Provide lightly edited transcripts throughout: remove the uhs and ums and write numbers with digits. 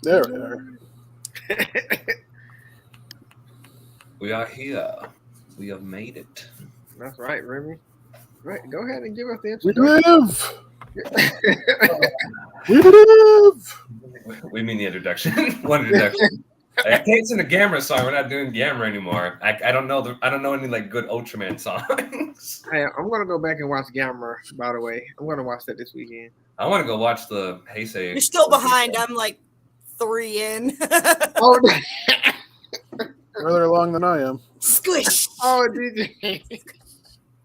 There we are. We are here. We have made it. That's right, Remy. Right, go ahead and give us the We introduction. live. We live. We mean the introduction. One introduction. I can't sing the Gamera song. We're not doing Gamera anymore. I don't know I don't know any like good UltraMan songs. Hey, I'm gonna go back and watch Gamma. By the way, I'm gonna watch that this weekend. I want to go watch the Heisei. You're still behind. I'm like 3 in. Oh, Further along than I am. Squish. oh, DJ.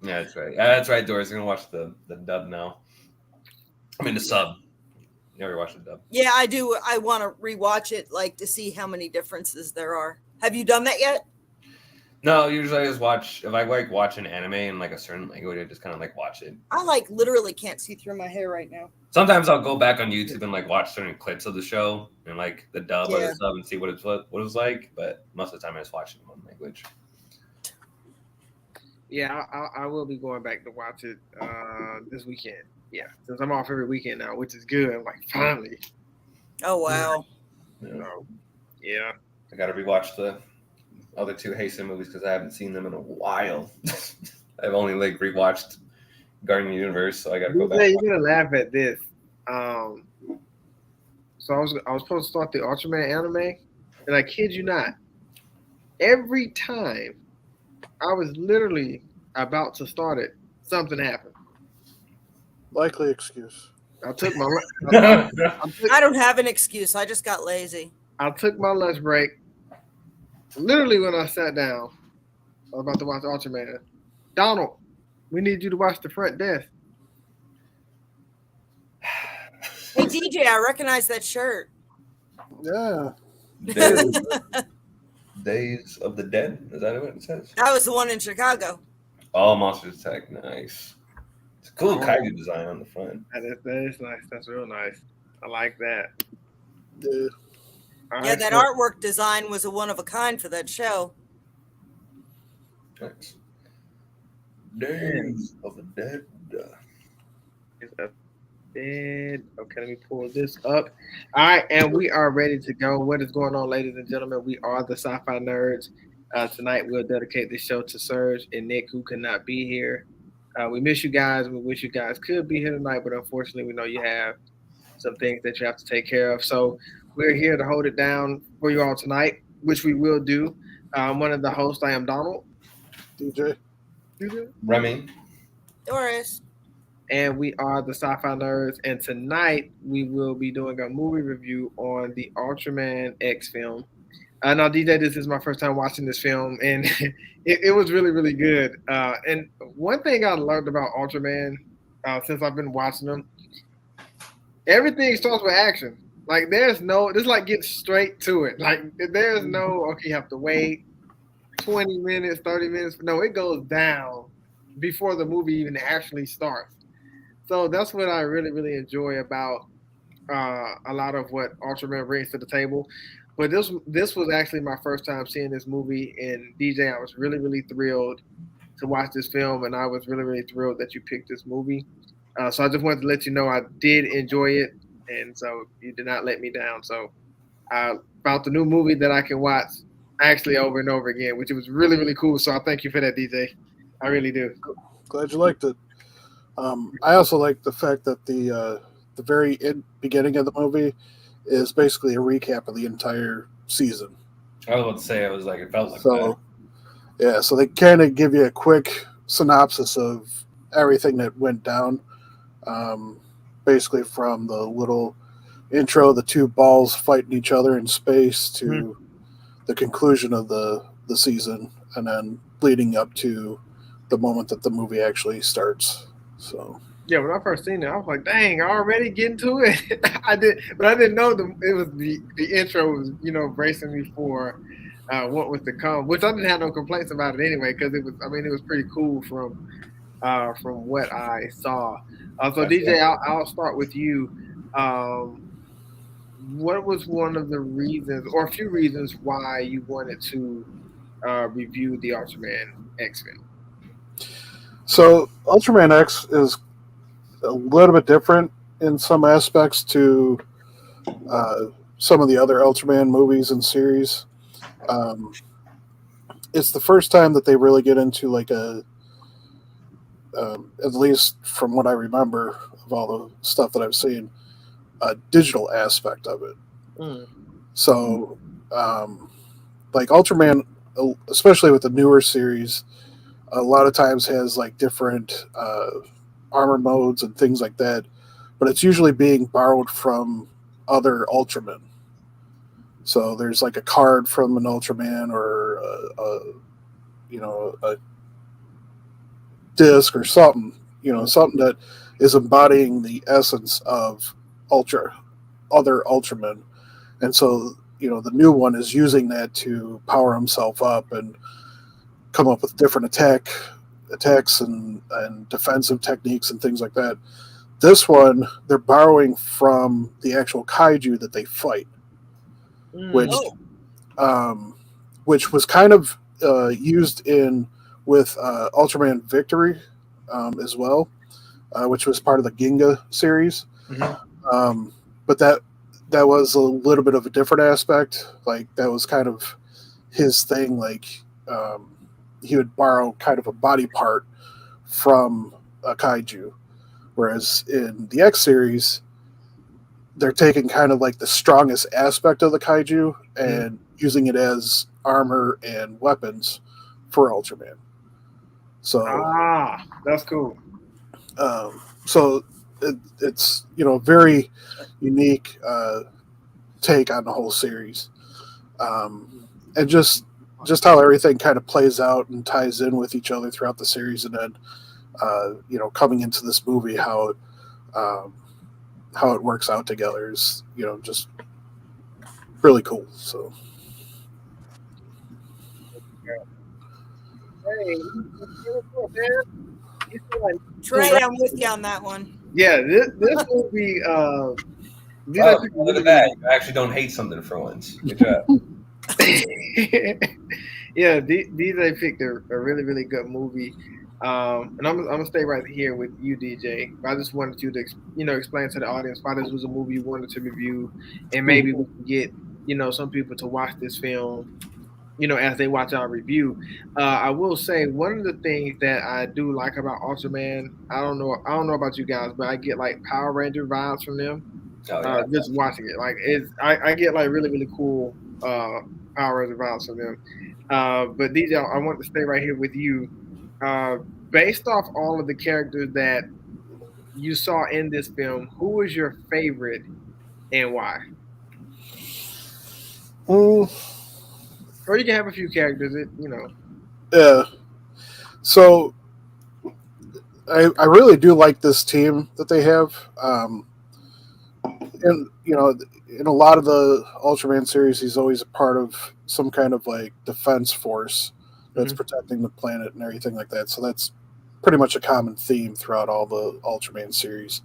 Yeah, that's right. That's right, Doris. You're gonna watch the dub now. I mean the sub. You already watched the dub. Yeah, I do. I want to rewatch it, like to see how many differences there are. Have you done that yet? No, usually I just watch if I like watch an anime in like a certain language, I just kind of like watch it. I like literally can't see through my hair right now. Sometimes I'll go back on YouTube and like watch certain clips of the show and like the dub or Yeah. the sub and see what it was like. But most of the time I just watch it in one language. Yeah, I will be going back to watch it this weekend. Yeah, since I'm off every weekend now, which is good. I'm like, finally. Oh wow. So, yeah. I gotta rewatch the other two Heisei movies because I haven't seen them in a while. I've only like rewatched Guardian of the Universe, so I gotta go back. You're gonna laugh at this. So I was supposed to start the UltraMan anime, and I kid you not, every time I was literally about to start it, something happened. Likely excuse. I took my I don't have an excuse. I just got lazy. I took my lunch break. Literally, when I sat down, I was about to watch UltraMan. Donald, we need you to watch the front desk. Hey DJ, I recognize that shirt. Yeah. Days of the Dead? Is that what it says? That was the one in Chicago. All Monsters Attack. Nice. It's a cool kaiju design on the front. That is nice. That's real nice. I like that. Yeah. All Yeah, right, that so- artwork design was a one of a kind for that show. Nice. Days of the Dead. is up dead. Okay, let me pull this up. All right, and we are ready to go. What is going on, ladies and gentlemen? We are the Sci-Fi Nerds. Tonight, we'll dedicate this show to Serge and Nick, who could not be here. We miss you guys. We wish you guys could be here tonight, but unfortunately, we know you have some things that you have to take care of. So we're here to hold it down for you all tonight, which we will do. I'm one of the hosts. I am Donald. DJ. Remy. Doris. And we are the Sci-Fi Nerds. And tonight we will be doing a movie review on the UltraMan X film. Now, DJ, this is my first time watching this film, and it was really, really good. And one thing I learned about UltraMan since I've been watching them, everything starts with action. Like, this like gets straight to it. Like, there's no, okay, you have to wait 20 minutes, 30 minutes. No, it goes down before the movie even actually starts. So that's what I really, really enjoy about a lot of what UltraMan brings to the table. But this was actually my first time seeing this movie, and DJ, I was really, really thrilled to watch this film, and I was really, really thrilled that you picked this movie. So I just wanted to let you know I did enjoy it, and so you did not let me down. So about the new movie that I can watch actually over and over again, which was really, really cool. So I thank you for that, DJ. I really do. Glad you liked it. I also like the fact that the very beginning of the movie is basically a recap of the entire season. I was about to say, it felt like So, yeah, so they kind of give you a quick synopsis of everything that went down. Basically from the little intro, the two balls fighting each other in space, to the conclusion of the season, and then leading up to the moment that the movie actually starts. So yeah, when I first seen it, I was like, "Dang, already getting to it." I didn't know it was the intro was bracing me for what was to come, which I didn't have no complaints about it anyway, because it was pretty cool from what I saw. So DJ, I'll start with you. What was one of the reasons, or a few reasons, why you wanted to review the UltraMan X film? So UltraMan X is a little bit different in some aspects to some of the other Ultraman movies and series. It's the first time that they really get into like at least from what I remember of all the stuff that I've seen, a digital aspect of it. Mm. So, like Ultraman, especially with the newer series, a lot of times has like different armor modes and things like that, but it's usually being borrowed from other Ultramen. So there's like a card from an Ultraman or a disc or something, something that is embodying the essence of other Ultramen. And so, the new one is using that to power himself up and come up with different attacks and defensive techniques and things like that. This one, they're borrowing from the actual kaiju that they fight, which was kind of used with Ultraman Victory as well, which was part of the Ginga series. Mm-hmm. But that was a little bit of a different aspect. Like that was kind of his thing. Like he would borrow kind of a body part from a kaiju, whereas in the X series, they're taking kind of like the strongest aspect of the kaiju and using it as armor and weapons for Ultraman. So that's cool. So it's very unique take on the whole series, and just how everything kind of plays out and ties in with each other throughout the series, and then coming into this movie, how it works out together is just really cool. So. Hey, Trey, I'm with you on that one. Yeah, this will be. Look at that! You actually don't hate something for once. Good job. Yeah, DJ picked a really, really good movie. And I'm gonna stay right here with you, DJ. I just wanted you to explain to the audience why this was a movie you wanted to review, and maybe we can get some people to watch this film as they watch our review. I will say one of the things that I do like about Ultraman, I don't know about you guys, but I get like Power Ranger vibes from them. Just watching it, like I get like really, really cool Power Ranger vibes from them. But DJ, I want to stay right here with you. Based off all of the characters that you saw in this film, who was your favorite and why? Or you can have a few characters, Yeah. So I really do like this team that they have. And in a lot of the Ultraman series, he's always a part of some kind of like defense force that's protecting the planet and everything like that. So that's pretty much a common theme throughout all the Ultraman series.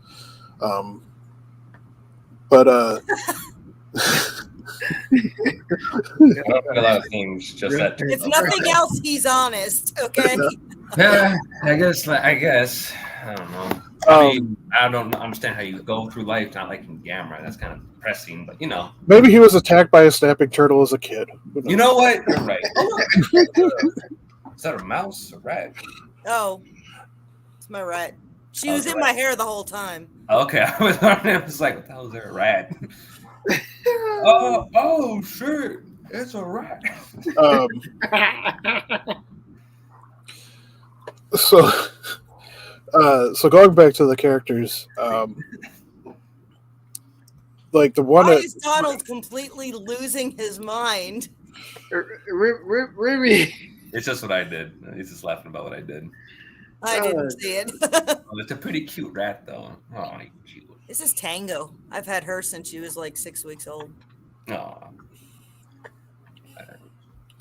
A lot of things, just that. If nothing else, he's honest. Okay. Yeah, I guess. I don't know. I don't understand how you go through life not liking Gamera. That's kind of depressing, but Maybe he was attacked by a snapping turtle as a kid. You know what? You're right. Is that a mouse or rat? Oh, it's my rat. She was in my hair the whole time. Okay, I was like, what the hell is there, a rat? Oh, shit, it's a rat. So going back to the characters, like the one. Why is Donald completely losing his mind? Really? It's just what I did. He's just laughing about what I did. I didn't see it. It's a pretty cute rat, though. Oh, he's cute. This is Tango. I've had her since she was like 6 weeks old. Oh.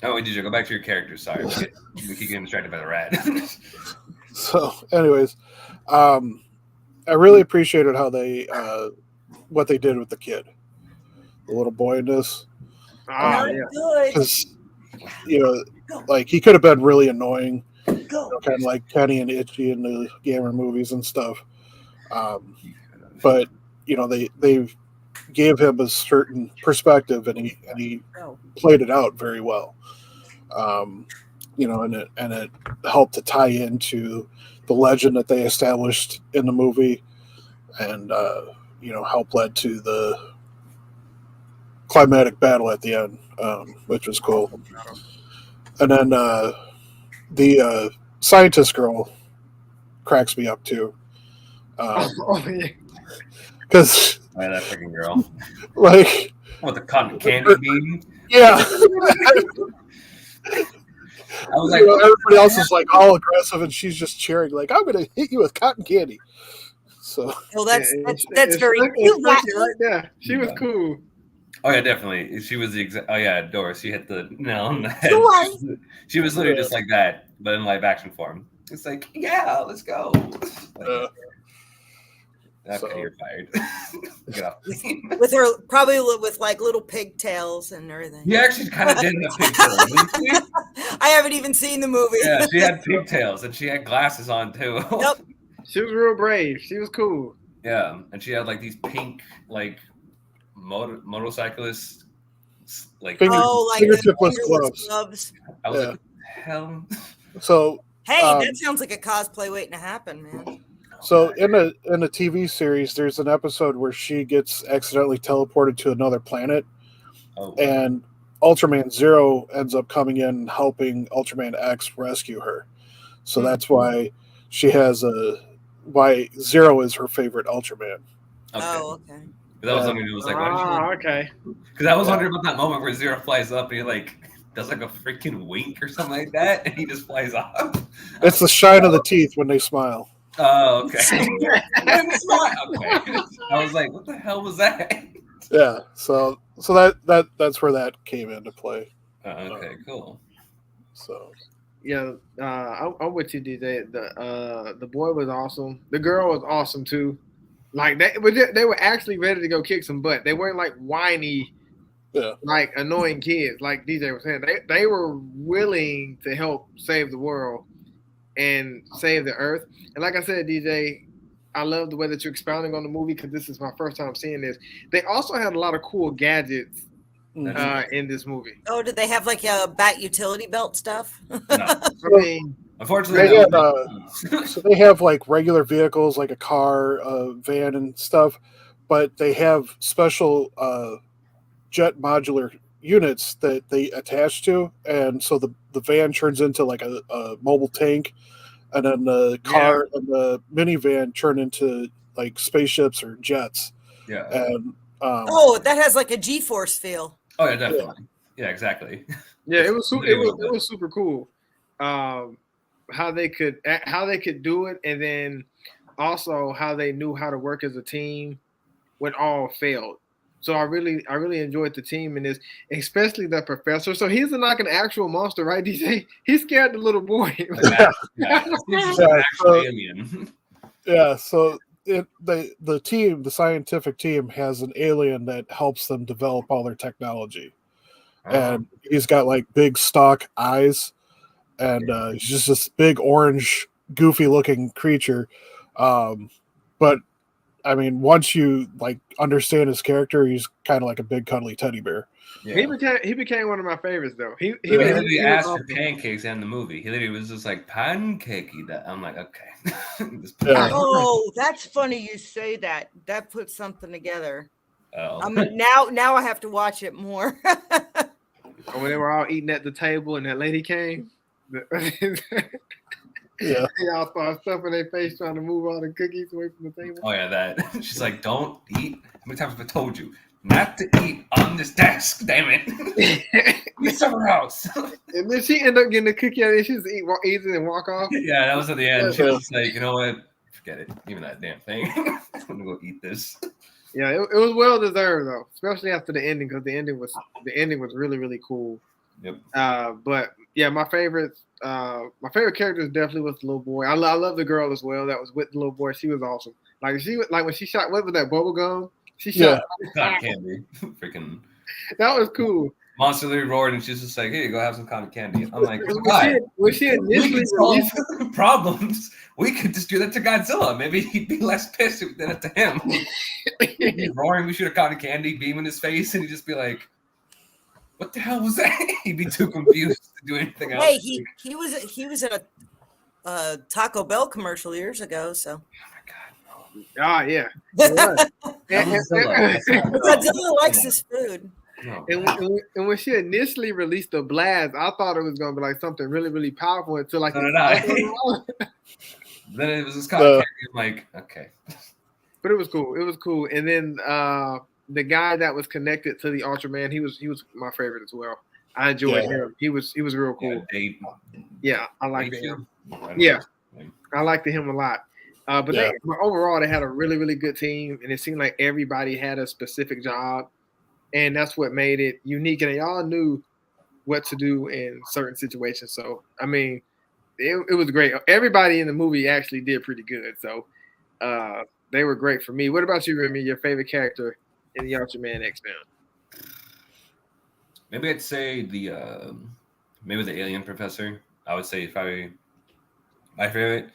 Oh, did you go back to your character? Sorry, we keep getting distracted by the rat. So, anyways, I really appreciated how they what they did with the kid, the little boy in this. Good. Because like he could have been really annoying, kind of like Kenny and Itchy in the Gamera movies and stuff. But they gave him a certain perspective, and he Oh. played it out very well. And it helped to tie into the legend that they established in the movie, and help led to the climatic battle at the end, which was cool. And then the scientist girl cracks me up too, because that freaking girl. Like, with the cotton candy bean. Yeah. I was like, everybody else is like all aggressive, and she's just cheering, like, "I'm gonna hit you with cotton candy." So, well, that's very cute. Right there. She was cool. Oh yeah, definitely. She was the exact. Oh yeah, Doris. She hit the nail on the head. She was literally just like that, but in live action form. It's like, yeah, let's go. Okay, you're fired. Get off. With her, probably with like little pigtails and everything. He actually kind of did have pigtails. I haven't even seen the movie. Yeah, she had pigtails and she had glasses on too. Yep. She was real brave. She was cool. Yeah, and she had like these pink like motorcyclists fingertipless gloves. I was like, hell. So hey, that sounds like a cosplay waiting to happen, man. So in a TV series, there's an episode where she gets accidentally teleported to another planet, and Ultraman Zero ends up coming in and helping Ultraman X rescue her. So that's why she has why Zero is her favorite Ultraman. Okay. Oh, okay. That was something that was like, okay. Because I was wondering about that moment where Zero flies up and he like does like a freaking wink or something like that, and he just flies off. It's the shine of the teeth when they smile. Oh, okay. Okay. I was like, what the hell was that? Yeah. So that's where that came into play. Okay, cool. So. Yeah, I'm with you, DJ. The boy was awesome. The girl was awesome too. Like they were actually ready to go kick some butt. They weren't like whiny, like annoying kids. Like DJ was saying, they were willing to help save the world and save the earth. And like I said, DJ, I love the way that you're expounding on the movie because this is my first time seeing this. They also had a lot of cool gadgets in this movie. Oh, did they have like a bat utility belt stuff? No. I mean, unfortunately, so they have like regular vehicles, like a car, a van, and stuff, but they have special jet modular units that they attach to, and so the van turns into like a mobile tank, and then the car and the minivan turn into like spaceships or jets. Yeah. And that has like a G-force feel. Oh yeah, definitely. Yeah, exactly. Yeah, it was super cool. How they could do it, and then also how they knew how to work as a team when all failed. So I really enjoyed the team in this, especially the professor. So he's like an actual monster, right, DJ? He scared the little boy. Yeah, so the scientific team has an alien that helps them develop all their technology. And he's got like big stalk eyes, and he's just this big orange, goofy looking creature. But I mean, once you like understand his character, he's kind of like a big cuddly teddy bear. Yeah. He became one of my favorites though. He literally asked for pancakes in the movie. He literally was just like pancakey. That I'm like, okay. Oh, that's funny you say that. That puts something together. Oh. now I have to watch it more. When they were all eating at the table and that lady came. Yeah. Y'all saw stuff in their face trying to move all the cookies away from the table. Oh yeah, that. She's like, don't eat. How many times have I told you not to eat on this desk? Damn it. Eat somewhere else. And then she ended up getting the cookie out and she just eat it and walk off. Yeah, that was at the end. She was just like, you know what? Forget it. Even that damn thing. I'm gonna go eat this. Yeah, it was well deserved though, especially after the ending, because the ending was really, really cool. Yep. But yeah, my favorite character definitely was the little boy. I love the girl as well that was with the little boy. She was awesome. Like when she shot, what was that, bubble gum? She shot cotton candy. Freaking. That was cool. Monster literally roared, and she's just like, "Hey, go have some cotton candy." I'm like, God, was she we initially could solve released? problems. We could just do that to Godzilla. Maybe he'd be less pissed if we did it to him. He'd be roaring, we shoot a cotton candy beam in his face, and he'd just be like, "What the hell was that?" He'd be too confused to do anything else. Hey, he was in a Taco Bell commercial years ago. So. Oh yeah. Godzilla likes his food. No. And when she initially released the blast, I thought it was gonna be like something really, really powerful until like. Then it was this kind of like, okay. But it was cool. It was cool. And then the guy that was connected to the Ultraman, he was my favorite as well. I enjoyed him. He was real cool. Yeah, I liked him. Yeah, I liked him a lot. But overall, they had a really, really good team, and it seemed like everybody had a specific job, and that's what made it unique. And they all knew what to do in certain situations. So, I mean, it was great. Everybody in the movie actually did pretty good. So, they were great for me. What about you, Remy? Your favorite character in the UltraMan X film? Maybe I'd say the alien professor. I would say probably my favorite.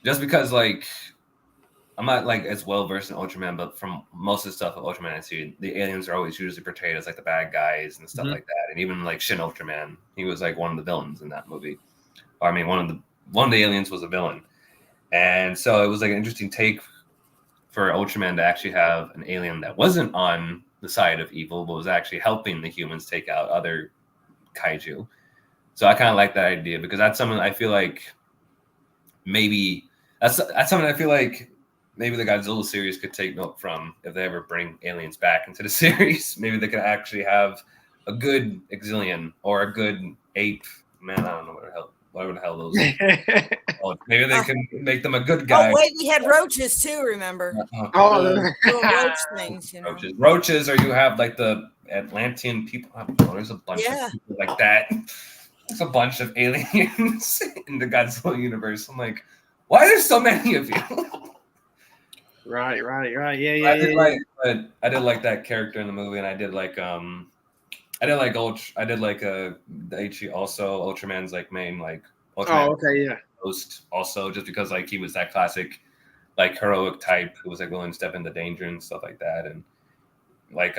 Just because, like, I'm not, like, as well-versed in Ultraman, but from most of the stuff of Ultraman I see, the aliens are always usually portrayed as, like, the bad guys and stuff like that. And even, like, Shin Ultraman, he was, like, one of the villains in that movie. Or, I mean, one of the aliens was a villain. And so it was, like, an interesting take for Ultraman to actually have an alien that wasn't on the side of evil, but was actually helping the humans take out other kaiju. So I kind of like that idea, because that's something I feel like maybe... That's something I feel like maybe the Godzilla series could take note from if they ever bring aliens back into the series. Maybe they could actually have a good Exilian or a good ape. Man, I don't know whatever the hell those are. Maybe they can make them a good guy. Oh, wait, we had roaches too, remember? Oh, little roach things, you know. Roaches, or you have like the Atlantean people. I don't know, there's a bunch of people like that. There's a bunch of aliens in the Godzilla universe. I'm like, why are there so many of you? Right. Yeah. I did like that character in the movie, and I did like Daichi also, Ultraman's like main like Ultraman host also, just because like he was that classic like heroic type who was like willing to step into danger and stuff like that. And like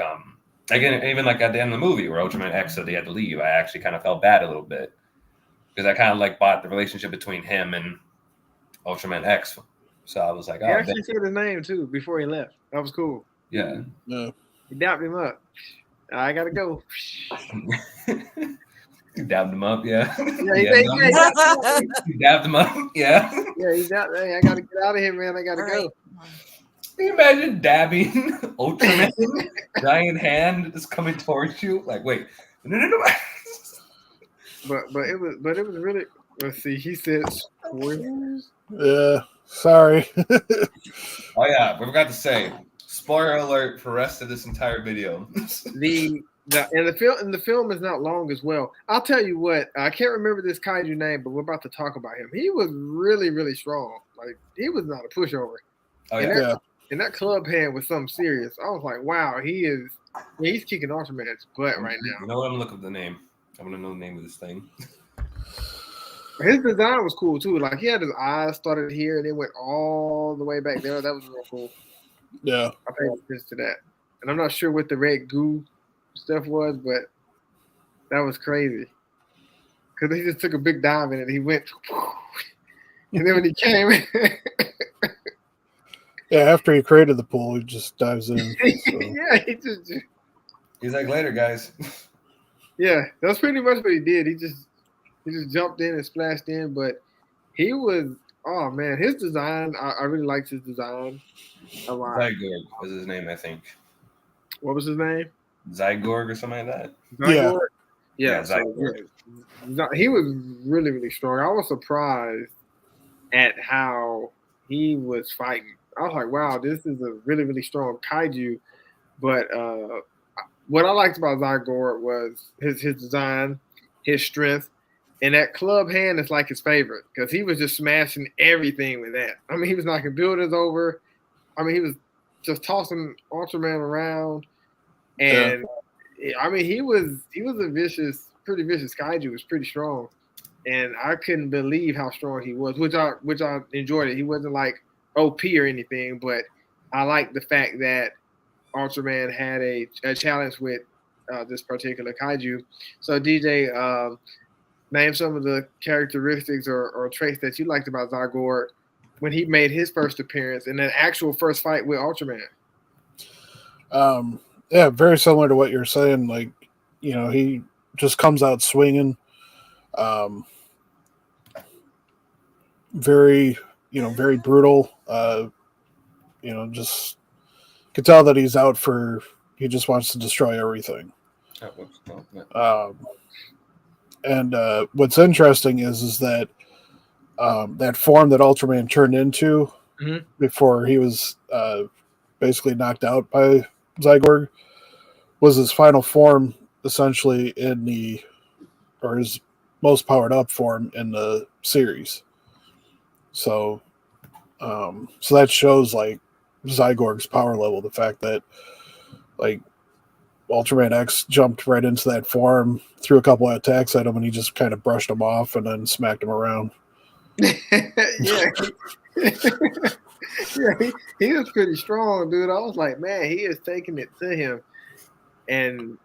again, even like at the end of the movie where Ultraman X said he had to leave, I actually kind of felt bad a little bit, because I kind of like bought the relationship between him and Ultraman X. So I was like, he actually said his name too before he left. That was cool. Yeah. He dapped him up. I gotta go. You dabbed him up, yeah. He dabbed him up, yeah. Yeah, he's out there. I gotta get out of here, man. I gotta go. Can you imagine dabbing Ultraman, giant hand just coming towards you? Like, wait, no. But it was really. Let's see. He said spoilers. Yeah, sorry. Oh yeah, we forgot to say. Spoiler alert for the rest of this entire video. The film is not long as well. I'll tell you what, I can't remember this kaiju name, but we're about to talk about him. He was really, really strong. Like, he was not a pushover. Oh yeah. And that club hand was something serious. I was like, wow, he's kicking Ultraman's butt right now. You know what? I'm gonna look up the name. I want to know the name of this thing. His design was cool too. Like, he had his eyes started here and it went all the way back there. That was real cool. Yeah, I paid attention to that, and I'm not sure what the red goo stuff was, but that was crazy. Because he just took a big dive in it. He went, and then when he came, yeah. After he created the pool, he just dives in. So. Yeah, he's like, later, guys. Yeah, that's pretty much what he did. He just jumped in and splashed in, but he was. Oh man, his design, I really liked his design a lot. Zygorg was his name, I think. What was his name? Zygorg or something like that. Zygorg? Yeah, Zygorg. He was really, really strong. I was surprised at how he was fighting. I was like, wow, this is a really, really strong kaiju. But what I liked about Zygorg was his design, his strength. And that club hand is like his favorite, because he was just smashing everything with that. I mean, he was knocking buildings over. I mean, he was just tossing Ultraman around. And I mean, he was a pretty vicious kaiju. He was pretty strong, and I couldn't believe how strong he was, which I enjoyed it. He wasn't like OP or anything, but I liked the fact that Ultraman had a challenge with this particular kaiju. So DJ, name some of the characteristics or traits that you liked about Zygord when he made his first appearance in an actual first fight with Ultraman. Yeah, very similar to what you're saying. Like, he just comes out swinging. Very, very brutal. Just could tell that he's out for. He just wants to destroy everything. And what's interesting is that that form that Ultraman turned into before he was basically knocked out by Zygord was his final form, essentially his most powered up form in the series. So that shows like Zygorg's power level. The fact that like Ultraman X jumped right into that form, threw a couple of attacks at him, and he just kind of brushed him off and then smacked him around. Yeah. Yeah, he was pretty strong, dude. I was like, man, he is taking it to him. And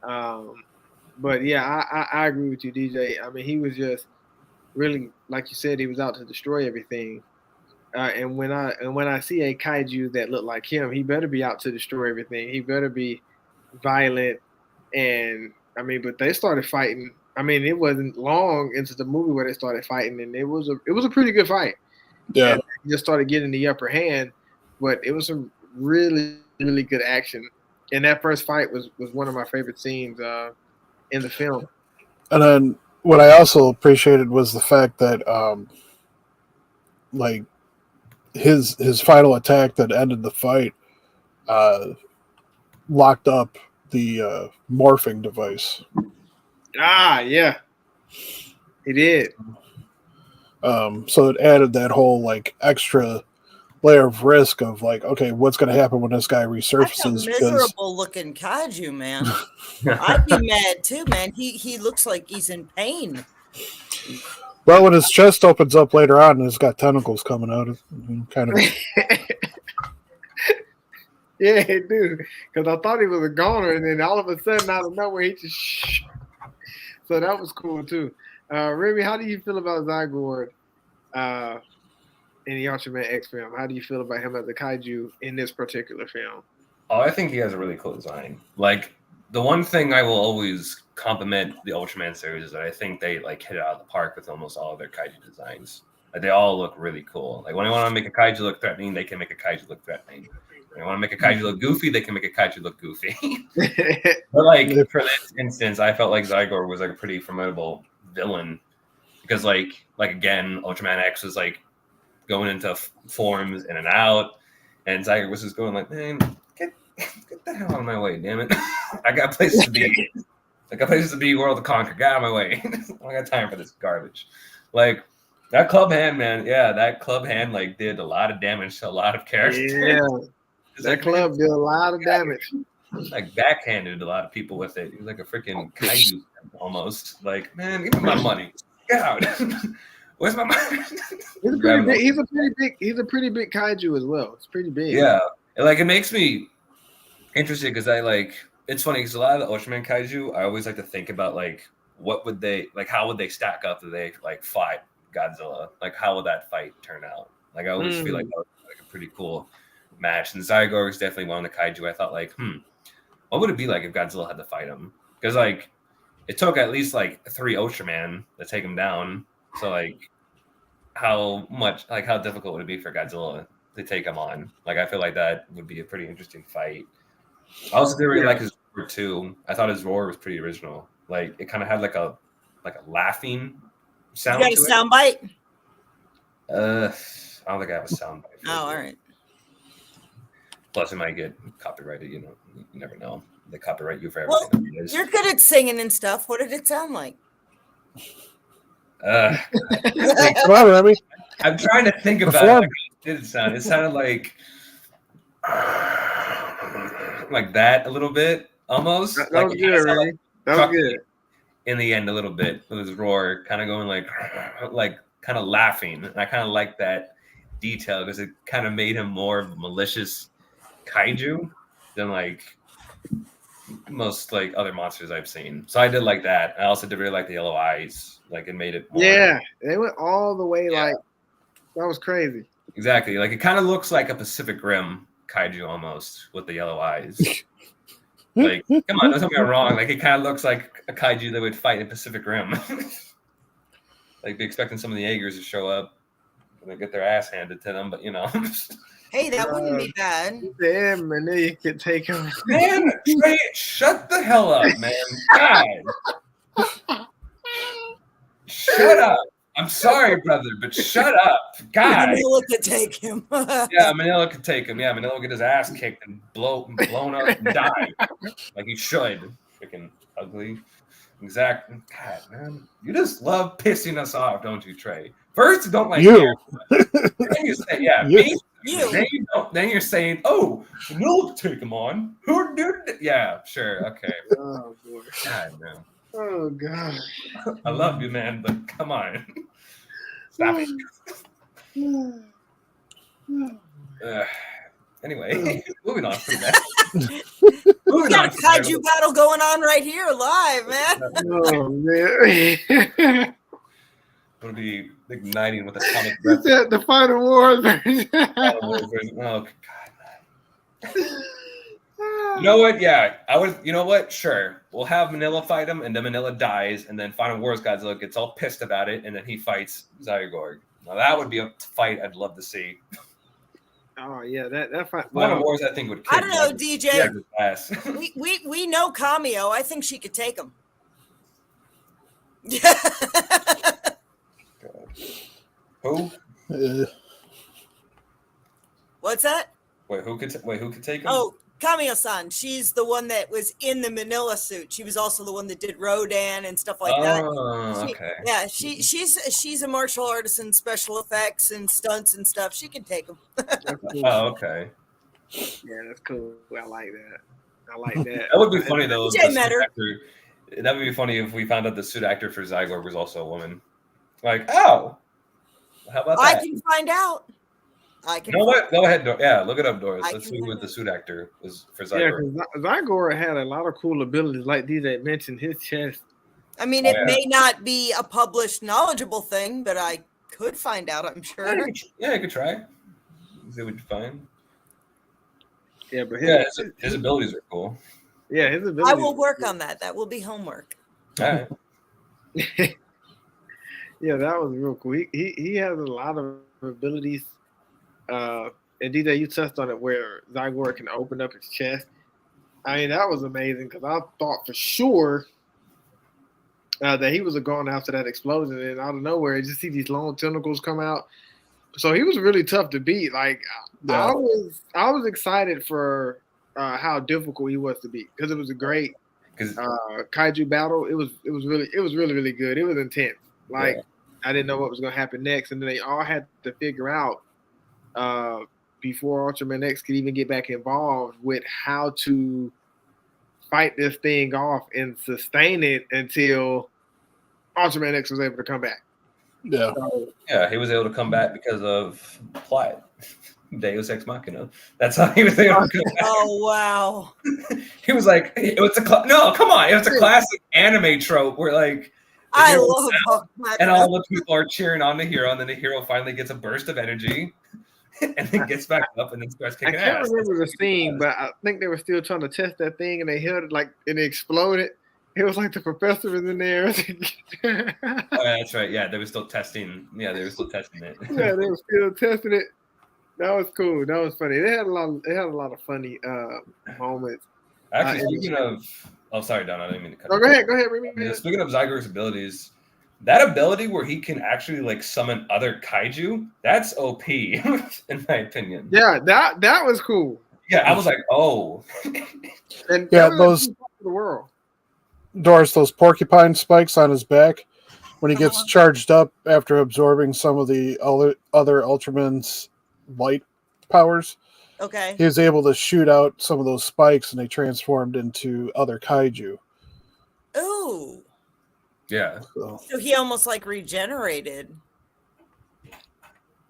but yeah, I agree with you, DJ. I mean, he was just really, like you said, he was out to destroy everything. And when I see a kaiju that looked like him, he better be out to destroy everything. He better be violent. And I mean, but they started fighting. I mean, it wasn't long into the movie where they started fighting, and it was a pretty good fight. Yeah, and he just started getting the upper hand, but it was some really, really good action. And that first fight was one of my favorite scenes in the film. And then what I also appreciated was the fact that like his final attack that ended the fight locked up the morphing device. Ah, yeah, he did. So it added that whole like extra layer of risk of like, okay, what's going to happen when this guy resurfaces? That's a miserable looking kaiju, man. I'd be mad too, man. He looks like he's in pain. Well, when his chest opens up later on, and it's got tentacles coming out, kind of. Yeah, dude. Because I thought he was a goner, and then all of a sudden, out of nowhere, he just. So that was cool too. Remy, how do you feel about Zygord in the UltraMan X film? How do you feel about him as a kaiju in this particular film? Oh, I think he has a really cool design. Like, the one thing I will always compliment the Ultraman series is that I think they like hit it out of the park with almost all of their kaiju designs. Like, they all look really cool. Like, when they want to make a kaiju look threatening, they can make a kaiju look threatening. When they want to make a kaiju look goofy, they can make a kaiju look goofy. But like, for this instance, I felt like Zygord was like a pretty formidable villain because like again, Ultraman X was like going into forms in and out, and Zygord was just going like, man, get the hell out of my way, damn it. I got places to be. I got places to be, world to conquer. Get out of my way. I don't got time for this garbage. Like, that club hand, man. Yeah, that club hand like did a lot of damage to a lot of characters. Yeah, that club did a lot of damage. Like, backhanded a lot of people with it. He was like a freaking kaiju almost. Like, man, give me my money. Get out. Where's my money? He's a pretty big kaiju as well. It's pretty big. Yeah, like, it makes me interested because it's funny because a lot of the Ultraman kaiju, I always like to think about like how would they stack up if they like fight Godzilla? Like, how would that fight turn out? Like, I always feel like that was like a pretty cool match. And Zygord is definitely one of the kaiju I thought like, what would it be like if Godzilla had to fight him? Because like it took at least like 3 Ultraman to take him down. So like how difficult would it be for Godzilla to take him on? Like, I feel like that would be a pretty interesting fight. I also did really like his roar too. I thought his roar was pretty original. Like, it kind of had like a laughing sound. You got a sound bite? I don't think I have a sound bite. Oh, all right. Plus, it might get copyrighted. You never know. They copyright you for everything. Well, you're good at singing and stuff. What did it sound like? Come on, Remy. I'm trying to think about it. Like, it did sound. It sounded like that a little bit. almost. That Like was it good, has that, Remy. like, That was chuckle good. in the end a little bit with his roar, kind of going like kind of laughing. And I kind of like that detail because it kind of made him more of a malicious kaiju than like most like other monsters I've seen. So I did like that. I also did really like the yellow eyes. Like it made it more. Yeah, they went all the way. Yeah. Like that was crazy. Exactly. Like it kind of looks like a Pacific Rim kaiju almost with the yellow eyes. Like, come on, don't tell me I'm wrong. Like it kind of looks like a kaiju that would fight in Pacific Rim. Like be expecting some of the Jaegers to show up and they get their ass handed to them, but you know. Hey, that wouldn't be bad. Damn, and then you could take him. Man, Trey, shut the hell up, man. God. Shut up. I'm sorry, brother, but shut up. God. Manila could take him. Yeah, Manila could take him. Yeah, Manila would get his ass kicked and blown up and die. Like he should. Freaking ugly. Exactly. God, man. You just love pissing us off, don't you, Trey? First, you don't like You. him. Then you say, yeah, You. me. You. Then you don't. Then you're saying, oh, Manila could take him on. Who did? Yeah, sure. Okay. Oh boy. God, man. Oh god. I love you, man, but come on. Stop it. Anyway, moving on from that. We Moving got on a from kaiju battle going on right here live, man. Oh man. We'll be igniting with atomic You breath. said the final war version. Oh, God. You know what? Yeah, I would. You know what? Sure, we'll have Manila fight him, and then Manila dies, and then Final Wars Godzilla gets all pissed about it, and then he fights Zygorg. Now that would be a fight I'd love to see. Oh yeah, that fight. Final Wars, I think would. I don't know, DJ. Yeah, his ass. We know Cameo. I think she could take him. Yeah. Who? What's that? Wait, who could take him? Oh, Cameo-san. She's the one that was in the Manila suit. She was also the one that did Rodan and stuff like that. Oh, okay. Yeah, she's a martial artist in special effects and stunts and stuff. She can take them. Oh, okay. Yeah, that's cool. I like that. I like that. That would be funny though. DJ met her. That would be funny if we found out the suit actor for Zygorg was also a woman. Like, oh, how about that? I can find out. You know what? Go ahead. Yeah, look it up, Doris. I Let's can see who find the out. suit actor was for Yeah, Zygorg. because Zygor had a lot of cool abilities, like DJ mentioned. His chest. I mean, Oh, it yeah. may not be a published, knowledgeable thing, but I could find out, I'm sure. Yeah, you could try. See what you find. Yeah, but Yeah, his abilities are cool. yeah, his abilities. I will work on that. That will be homework. All right. Yeah, that was real cool. He has a lot of abilities. And DJ, you touched on it where Zygor can open up his chest. I mean, that was amazing because I thought for sure that he was going after that explosion, and out of nowhere, you just see these long tentacles come out. So he was really tough to beat. Like Yeah. I was excited for how difficult he was to beat because it was a great kaiju battle. It was really good. It was intense. Like I didn't know what was going to happen next, and then they all had to figure out before UltraMan X could even get back involved with how to fight this thing off and sustain it until UltraMan X was able to come back. Yeah. So, Yeah, he was able to come back because of plot. Deus Ex Machina. That's how he was able to come back. Oh, wow. He was like, it was no, come on. It was a classic anime trope where like the I hero's love out, that. and all the people are cheering on the hero, and then the hero finally gets a burst of energy and then gets back up and then starts I kicking can't ass. remember the scene, but I think they were still trying to test that thing, and they held it like and it exploded. It was like the professor was in there. Oh, yeah, that's right. Yeah, they were still testing. Yeah, they were still testing it. Yeah, they were still testing it. That was cool. That was funny. They had a lot of funny moments. Actually, speaking of, oh, sorry, Don, I didn't mean to cut. No, you go off. ahead. Go ahead. Remy. Yeah, speaking of Zygor's abilities, that ability where he can actually like summon other kaiju, that's OP in my opinion. Yeah, that was cool. Yeah, I was like, oh, And Yeah, that was those- the world. Doris, those porcupine spikes on his back when he gets charged up after absorbing some of the other Ultraman's light powers. Okay. he was able to shoot out some of those spikes, and they transformed into other kaiju. Ooh. Yeah. So he almost like regenerated.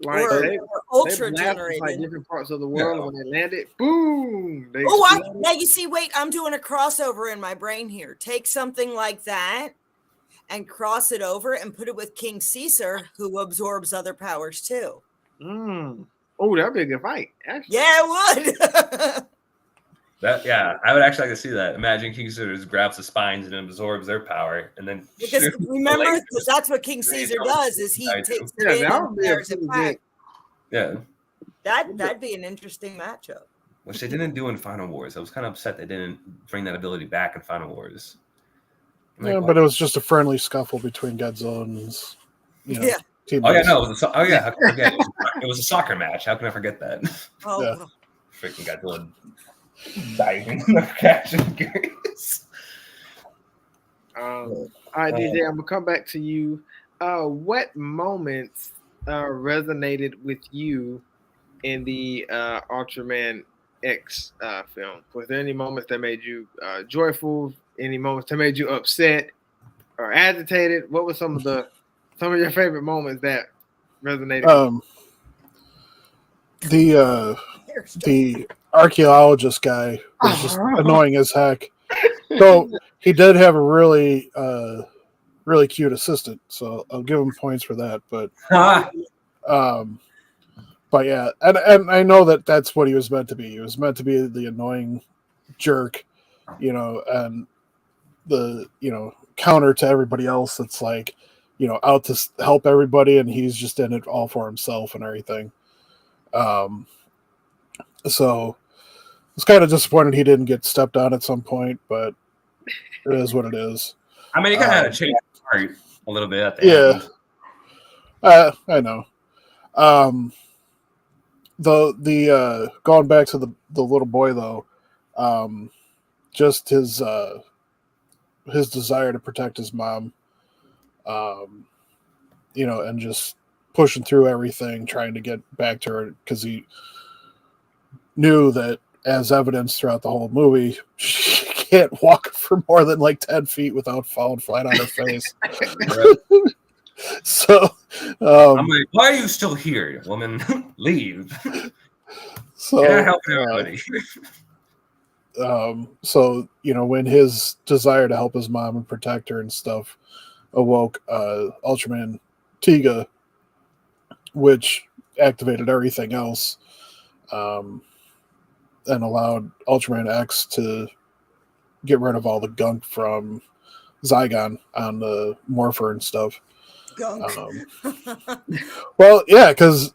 Like Or they ultra blasted like generated. different parts of the world, and when they landed, boom! They Oh, exploded. now you see. Wait, I'm doing a crossover in my brain here. Take something like that and cross it over and put it with King Caesar, who absorbs other powers too. Oh, that'd be a good fight. Actually. Yeah, it would. I would actually like to see that. Imagine King Caesar just grabs the spines and absorbs their power, and then Because remember, because that's what King Caesar does is he takes it in and fires it back. Yeah. That'd be an interesting matchup. Which they didn't do in Final Wars. I was kind of upset they didn't bring that ability back in Final Wars. Yeah, but it was just a friendly scuffle between Godzilla and his, teammates. Oh yeah, no, it was a soccer match. How can I forget that? Oh, Yeah. Freaking Godzilla diving in the catching curious. All right, DJ, I'm gonna come back to you. What moments resonated with you in the UltraMan X film? Was there any moments that made you joyful? Any moments that made you upset or agitated? What were some of your favorite moments that resonated? The archaeologist guy was just annoying as heck. So he did have a really cute assistant, so I'll give him points for that. But yeah, and I know that that's what he was meant to be. He was meant to be the annoying jerk, and the counter to everybody else that's like, out to help everybody, and he's just in it all for himself and everything. So I was kind of disappointed he didn't get stepped on at some point, but it is what it is. I mean, he kind of had to change his heart a little bit at the end. I know. The going back to the little boy though, just his desire to protect his mom, and just pushing through everything, trying to get back to her because he knew that, as evidence throughout the whole movie, she can't walk for more than like 10 feet without falling flat on her face. So I'm like, why are you still here, woman? Leave. So you're not helping everybody. So when his desire to help his mom and protect her and stuff awoke UltraMan Tiga, which activated everything else, and allowed UltraMan X to get rid of all the gunk from Zygon on the Morpher and stuff. Gunk. Well, yeah, because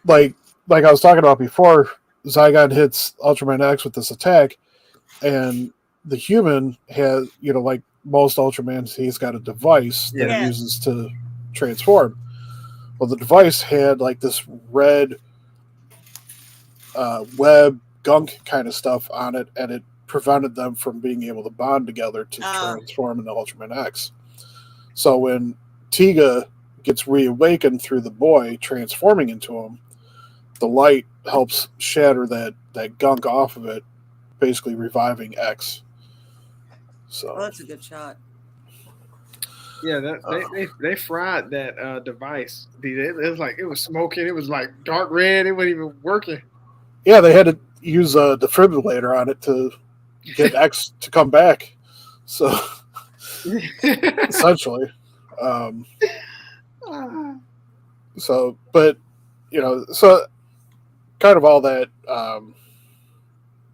like I was talking about before, Zygon hits UltraMan X with this attack, and the human has, like most Ultramans, he's got a device that he uses to transform. Well, the device had like this red web gunk kind of stuff on it, and it prevented them from being able to bond together to transform into UltraMan X. So when Tiga gets reawakened through the boy transforming into him, the light helps shatter that gunk off of it, basically reviving X. So that's a good shot. Yeah, they fried that device. It was like, it was smoking. It was like dark red. It wasn't even working. Yeah, they had to use a defibrillator on it to get X to come back. So essentially, so so kind of all that,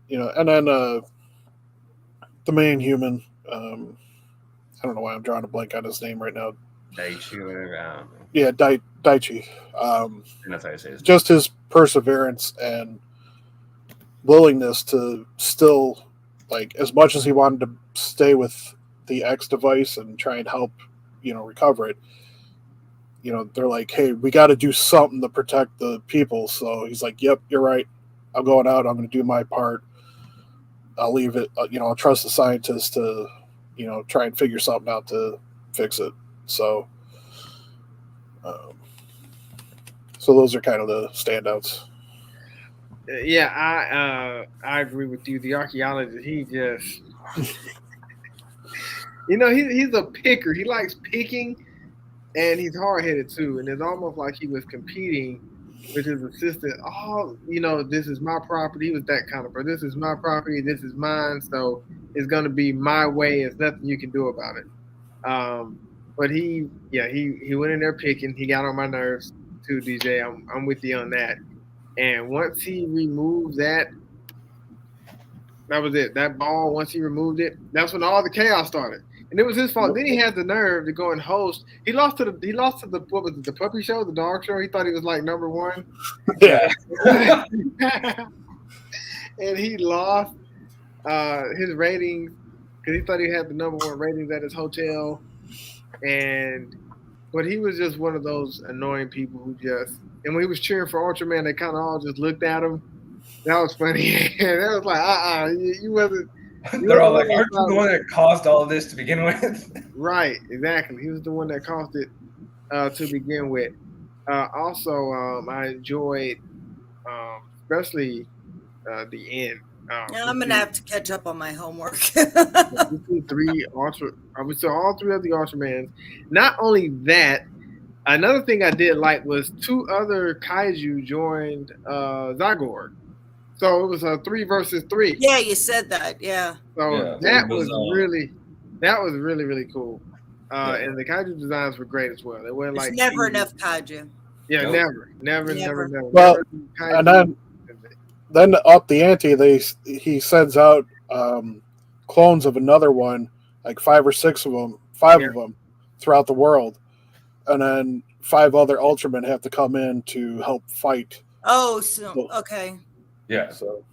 and then the main human. I don't know why I'm drawing a blank on his name right now. Daichi or whatever. I don't know. Yeah, Daichi. That's how you say it. Just his perseverance and willingness to still, like, as much as he wanted to stay with the X device and try and help, recover it, they're like, hey, we got to do something to protect the people. So he's like, yep, you're right. I'm going out. I'm going to do my part. I'll leave it. I'll trust the scientists to, try and figure something out to fix it. So, so those are kind of the standouts. Yeah, I agree with you. The archaeologist, he just, he's a picker. He likes picking, and he's hard headed too. And it's almost like he was competing with his assistant. Oh, this is my property. He was that kind of person. This is my property. This is mine. So it's gonna be my way. There's nothing you can do about it. But he went in there picking. He got on my nerves too, DJ. I'm with you on that. And once he removed that was it. That ball, once he removed it, that's when all the chaos started. And it was his fault. Then he had the nerve to go and host. He lost to the what was it, the puppy show, the dog show. He thought he was like number one. Yeah. And he lost his ratings because he thought he had the number one ratings at his hotel. But he was just one of those annoying people who just, and when he was cheering for Ultraman, they kind of all just looked at him. That was funny. And that was like, you wasn't. They're all like, aren't you the one that caused all of this to begin with? Right, exactly. He was the one that caused it to begin with. Also, I enjoyed, especially the end. I'm gonna have to catch up on my homework. I would say all three of the Ultramans. Not only that, another thing I did like was two other kaiju joined Zygor. So it was a 3 versus 3. Yeah, you said that. Yeah. So that was really, really cool. And the kaiju designs were great as well. They weren't There's like never enough kaiju. Yeah, never. Well, and then to up the ante, he sends out clones of another one, like 5 or 6 of them, of them throughout the world, and then 5 other Ultramen have to come in to help fight. Oh, so okay. Yeah. So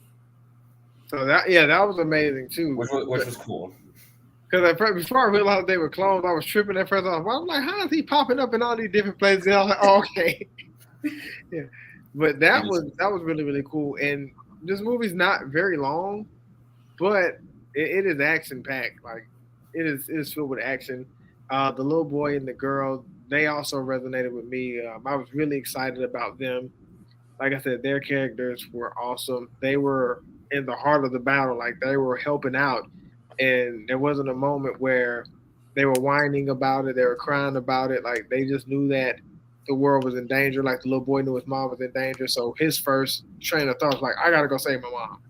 that was amazing too. Which was cool. Because before I realized they were clones, I was tripping at first. I was like, how is he popping up in all these different places? And I was like, oh, okay. Yeah. But that was really, really cool. And this movie's not very long, but it is action packed. Like it is filled with action. The little boy and the girl, they also resonated with me. I was really excited about them. Like I said, their characters were awesome. They were in the heart of the battle. Like they were helping out. And there wasn't a moment where they were whining about it. They were crying about it. Like they just knew that the world was in danger. Like the little boy knew his mom was in danger. So his first train of thought was like, I got to go save my mom.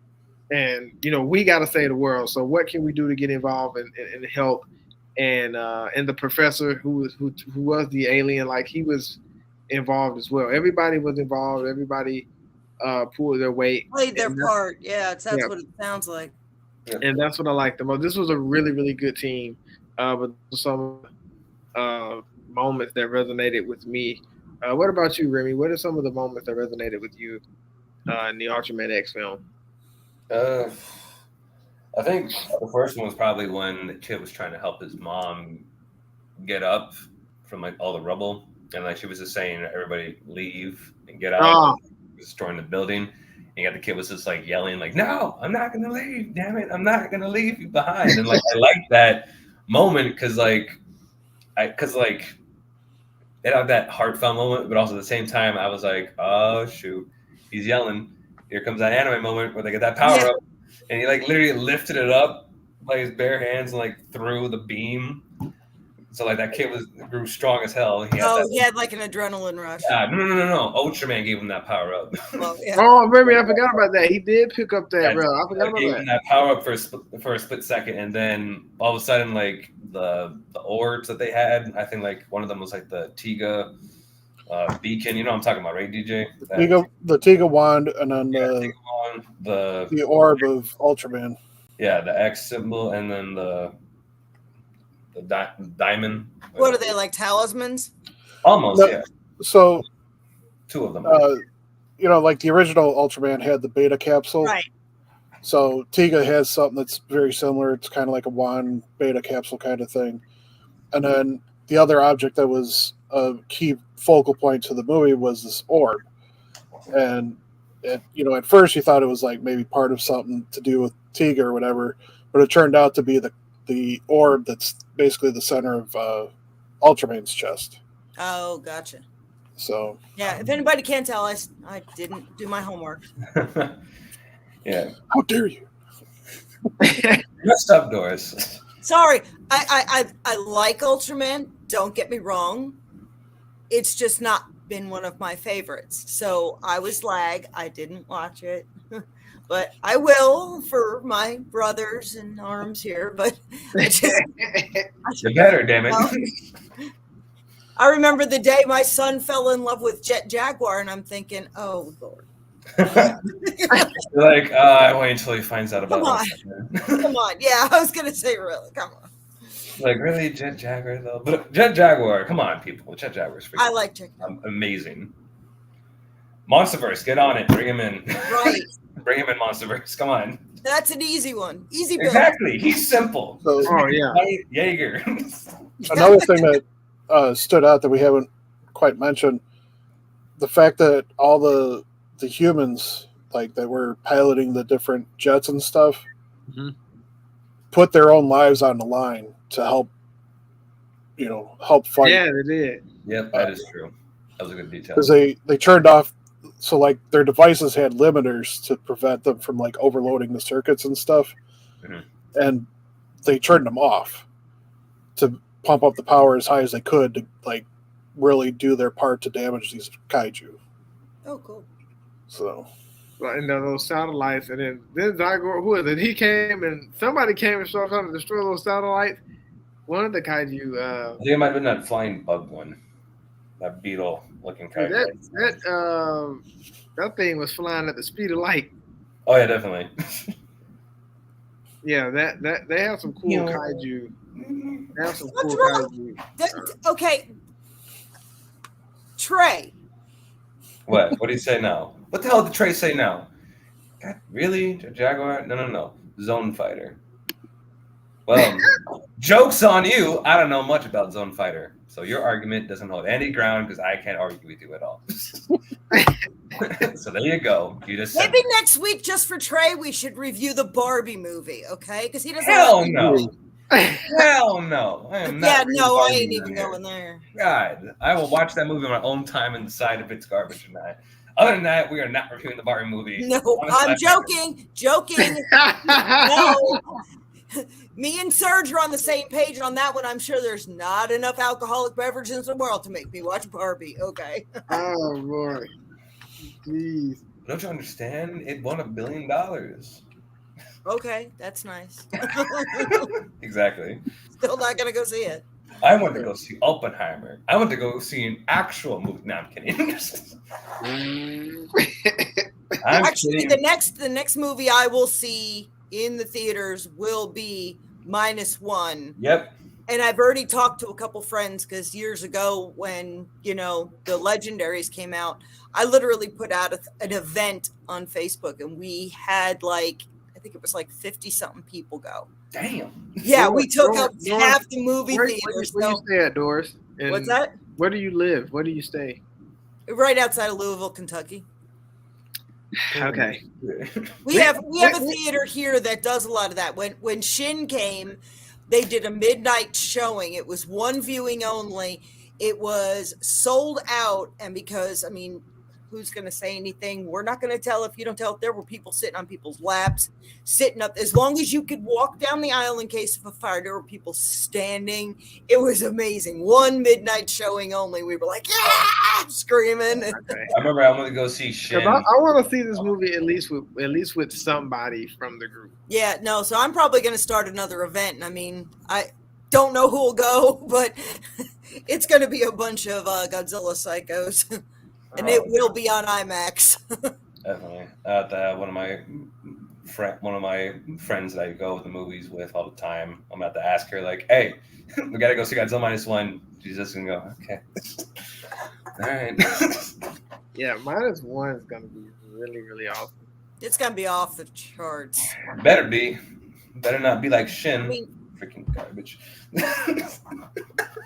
And, we got to save the world. So what can we do to get involved and help? And the professor who was the alien, like he was involved as well. Everybody was involved. Everybody pulled their weight. Played their part. Yeah, that's what it sounds like. And that's what I liked the most. This was a really, really good team. But some moments that resonated with me. What about you, Remy? What are some of the moments that resonated with you in the UltraMan X film? I think the first one was probably when the kid was trying to help his mom get up from like all the rubble, and like she was just saying, "Everybody leave and get out." Destroying the building. And the kid was just like yelling, like, "No, I'm not gonna leave! Damn it, I'm not gonna leave you behind!" And like I like that moment because it had that heartfelt moment, but also at the same time I was like, "Oh shoot, he's yelling! Here comes that anime moment where they get that power up," and he like literally lifted it up by his bare hands and like threw the beam. So like that kid grew strong as hell. He had like an adrenaline rush. No. Ultraman gave him that power up. Well, yeah. Oh, Remy, I forgot about that. He did pick up that. Bro. I forgot about gave him that power up for a split second, and then all of a sudden, like the orbs that they had, I think like one of them was like the Tiga beacon. You know what I'm talking about, right, DJ? The Tiga wand, and then the orb of Ultraman. Yeah, the X symbol, and then the diamond. What are they, like talismans? Almost, yeah. So 2 of them. Like the original Ultraman had the beta capsule. Right. So Tiga has something that's very similar. It's kind of like a wand beta capsule kind of thing. And then the other object that was a key focal point to the movie was this orb. And at first you thought it was like maybe part of something to do with Tiga or whatever, but it turned out to be the orb that's basically the center of Ultraman's chest. Oh, gotcha. So Yeah, if anybody can't tell, I didn't do my homework. Yeah. how dare you? Messed up, Doris. Sorry, I like Ultraman. Don't get me wrong. It's just not been one of my favorites. So I was lag. I didn't watch it, but I will for my brothers in arms here. But I just, You're better, damn it. I remember the day my son fell in love with Jet Jaguar, and I'm thinking, oh Lord. You're like, I wait until he finds out about it. Come on. Yeah, I was gonna say really. Come on. Like, really, Jet Jaguar though? But Jet Jaguar, come on, people. Jet Jaguar's freaking I like Jet Jaguar. Amazing. Monsterverse, get on it. Bring him in. Right. Bring him in, Monsterverse. Come on. That's an easy one. Easy build. Exactly. He's simple. So, Oh yeah. Jaeger. another thing that stood out that we haven't quite mentioned, the fact that all the humans like that were piloting the different jets and stuff put their own lives on the line to help fight. Yeah, they did. Yep, that is true. That was a good detail. Because they turned off, so like their devices had limiters to prevent them from like overloading the circuits and stuff, and they turned them off to pump up the power as high as they could to like really do their part to damage these kaiju. Oh, cool. So, And those satellites, and then Zygon, who is it? He came and somebody came and started trying to destroy those satellites. One of the kaiju. I think it might have been that flying bug one, that beetle-looking kaiju. That thing was flying at the speed of light. Oh yeah, definitely. Yeah, that they have some cool kaiju. They have some What's cool wrong? kaiju. Okay, Trey. What? What do you say now? What the hell did Trey say now? God, really? Jaguar? No. Zone Fighter. Well, joke's on you. I don't know much about Zone Fighter. So your argument doesn't hold any ground because I can't argue with you at all. So there you go. You just Maybe next week, just for Trey, we should review the Barbie movie, okay? Because he doesn't. Hell no. Hell no. I am not. Yeah, no, I ain't even going there. God, I will watch that movie on my own time and decide if it's garbage or not. Other than that, we are not reviewing the Barbie movie. No, I'm joking. No. Me and Serge are on the same page on that one. I'm sure there's not enough alcoholic beverages in the world to make me watch Barbie. Okay. Oh boy. Jeez. Don't you understand? It won $1 billion. Okay, that's nice. Exactly. Still not gonna go see it. I want to go see Oppenheimer. I want to go see an actual movie. No, I'm kidding. Actually, the next movie I will see in the theaters will be -1. Yep. And I've already talked to a couple friends because years ago when, the Legendaries came out, I literally put out an event on Facebook and we had I think it was 50-something people go. Damn. Yeah, we took up Doris, half the movie where theater. you stay at, Doris? And What's that? Where do you live? Where do you stay? Right outside of Louisville, Kentucky. Okay. We have a theater here that does a lot of that. When Shin came, they did a midnight showing. It was one viewing only. It was sold out, and because who's going to say anything? We're not going to tell if you don't tell. There were people sitting on people's laps, sitting up. As long as you could walk down the aisle in case of a fire, there were people standing. It was amazing. One midnight showing only. We were like, yeah, screaming. Okay. I remember I wanted to go see Shin. I want to see this movie at least with somebody from the group. Yeah, no. So I'm probably going to start another event. I don't know who will go, but it's going to be a bunch of Godzilla psychos. And it will be on IMAX. Definitely. One of my friends that I go to the movies with all the time, I'm about to ask her, hey, we got to go see Godzilla -1. She's just going to go, okay. All right. Yeah, -1 is going to be really, really awesome. It's going to be off the charts. Better be. Better not be like Shin. Freaking garbage.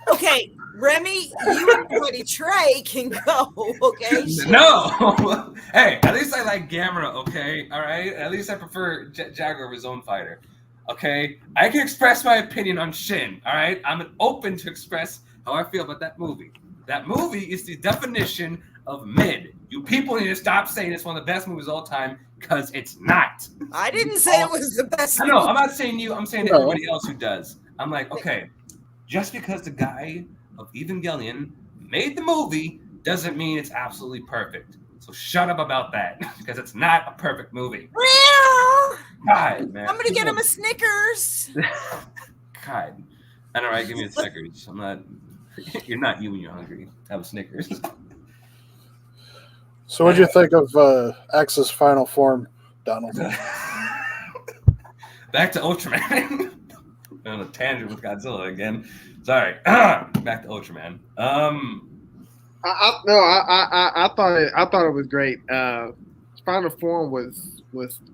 Okay, Remy, you and buddy Trey can go, okay? No! Hey, at least I like Gamera, okay? All right? At least I prefer Jaguar over Zone Fighter, okay? I can express my opinion on Shin, all right? I'm open to express how I feel about that movie. That movie is the definition of mid. You people need to stop saying it's one of the best movies of all time because it's not. I didn't say it was the best. I know. I'm not saying you. I'm saying No. everybody else who does. I'm like, okay, just because the guy of Evangelion made the movie doesn't mean it's absolutely perfect. So shut up about that because it's not a perfect movie. God, man. I'm gonna get him a Snickers. God. I know, right? Give me a Snickers. I'm not. You're not you when you're hungry. Have a Snickers. So, what do you think of X's final form, Donald? Back to Ultraman. On a tangent with Godzilla again. Sorry. Back to Ultraman. I thought it was great. Final form was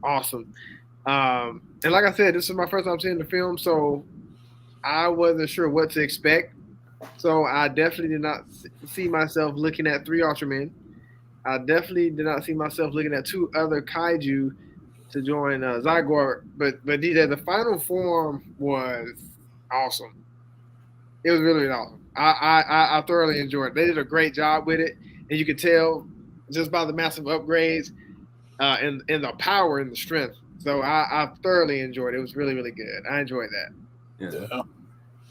awesome. And like I said, this is my first time seeing the film, so I wasn't sure what to expect. So I definitely did not see myself looking at 3 Ultramen. I definitely did not see myself looking at 2 other kaiju to join Zygor. But DJ, the final form was awesome. It was really awesome. I thoroughly enjoyed it. They did a great job with it, and you could tell just by the massive upgrades and the power and the strength. So I thoroughly enjoyed it. It was really, really good. I enjoyed that. Yeah.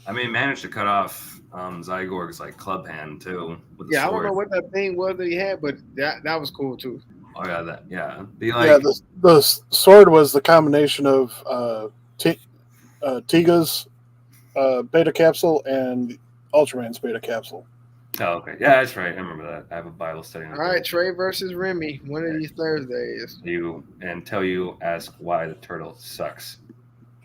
I mean, managed to cut off Zygorg's like club hand too. With the Yeah, sword. I don't know what that thing was that he had, but that was cool too. Oh yeah, that yeah. The sword was the combination of Tiga's beta capsule and Ultraman's beta capsule. Oh, okay. Yeah, that's right. I remember that. I have a Bible study on it. All right, Trey versus Remy, one of these Thursdays. Ask why the turtle sucks.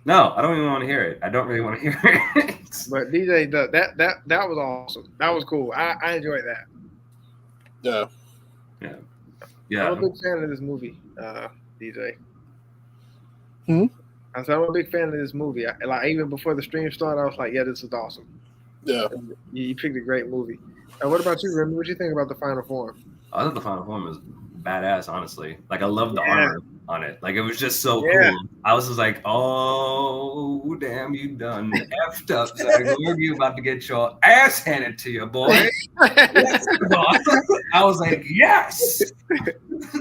No, I don't even want to hear it. I don't really want to hear it. But DJ, that was awesome. That was cool. I enjoyed that. Yeah. I'm a big fan of this movie, DJ. I said I'm a big fan of this movie. Like even before the stream started, I was like, yeah, this is awesome. Yeah. You picked a great movie. What about you, Remy? What do you think about the final form? I thought the final form was badass, honestly. Like I love the armor on it. Like it was just so cool. I was just like, oh damn, you done effed up. Zygor. You about to get your ass handed to you, boy. I was like, yes.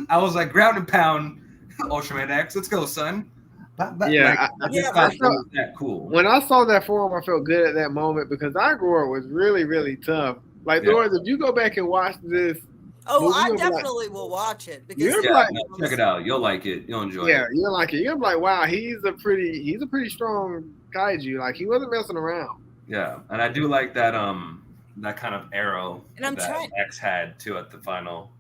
I was like, ground and pound, Ultraman X. Let's go, son. That cool. When I saw that form, I felt good at that moment because Zygor was really, really tough. Like, Doris, if you go back and watch this. Oh, I definitely will watch it because check it out. You'll like it. You'll enjoy it. Yeah, you'll like it. You'll be like, wow, he's a pretty strong kaiju. Like he wasn't messing around. Yeah, and I do like that that kind of arrow that X had too at the final.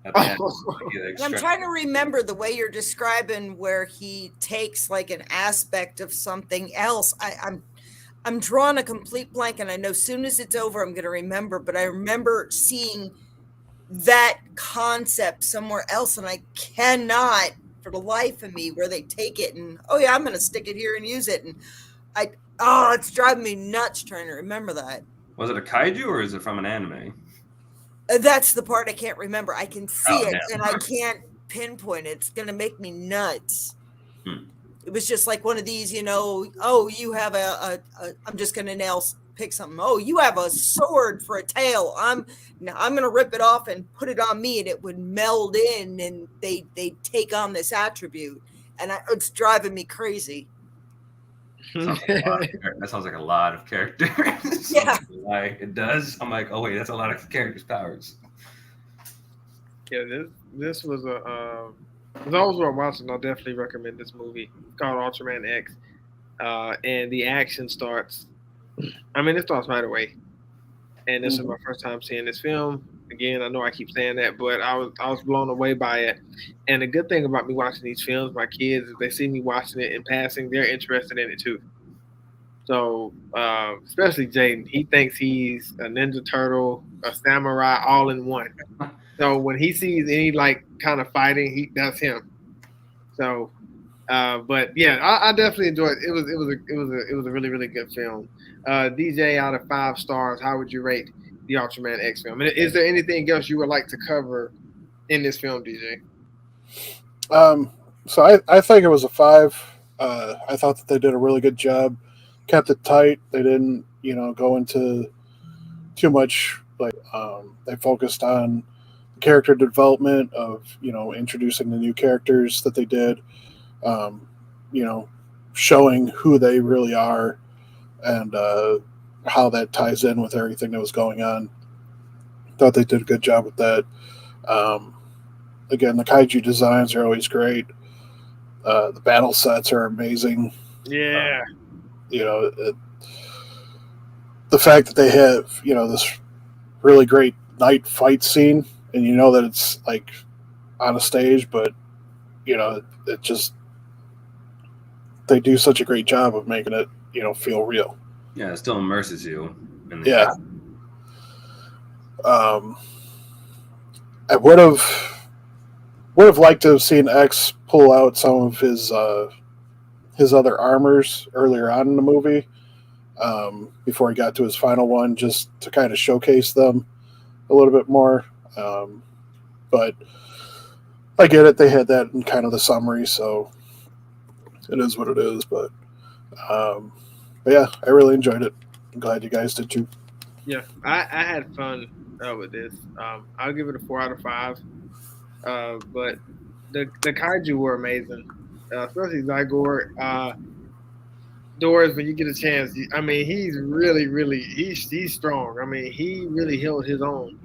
I'm trying to remember the way you're describing where he takes like an aspect of something else. I'm drawing a complete blank, and I know as soon as it's over, I'm going to remember. But I remember seeing that concept somewhere else, and I cannot, for the life of me, where they take it and I'm going to stick it here and use it, and it's driving me nuts trying to remember that. Was it a kaiju or is it from an anime? That's the part I can't remember. I can see it, and I can't pinpoint it. It's going to make me nuts. It was just like one of these, you have I'm just going to pick something. Oh, you have a sword for a tail. I'm going to rip it off and put it on me, and it would meld in, and they take on this attribute, and it's driving me crazy. That sounds like a lot of characters. Yeah, it does. I'm like, oh wait, that's a lot of characters' powers. Yeah, this was those who are watching, I'll definitely recommend this movie. It's called UltraMan X, and the action starts. It starts right away, and this is my first time seeing this film. Again, I know I keep saying that, but I was blown away by it. And the good thing about me watching these films, my kids, if they see me watching it in passing, they're interested in it too. So, especially Jaden, he thinks he's a Ninja Turtle, a samurai, all in one. So when he sees any kind of fighting, that's him. So, but yeah, I definitely enjoyed it. It was a really, really good film. DJ, out of 5 stars, how would you rate the UltraMan X film? And is there anything else you would like to cover in this film, DJ? So I think it was a 5. I thought that they did a really good job, kept it tight. They didn't, go into too much Like they focused on character development of introducing the new characters that they did, you know, showing who they really are and how that ties in with everything that was going on. Thought they did a good job with that. Again, the kaiju designs are always great. The battle sets are amazing. Yeah. The fact that they have this really great night fight scene, and that it's like on a stage, but it just they do such a great job of making it feel real. Yeah, it still immerses you. Yeah. I would have liked to have seen X pull out some of his other armors earlier on in the movie, before he got to his final one, just to kind of showcase them a little bit more. But I get it; they had that in kind of the summary, so it is what it is. But yeah, I really enjoyed it. I'm glad you guys did too. Yeah, I had fun with this. I'll give it a 4 out of 5. But the kaiju were amazing, especially Zygor. Doris, when you get a chance, I mean, he's really he's strong. I mean, he really held his own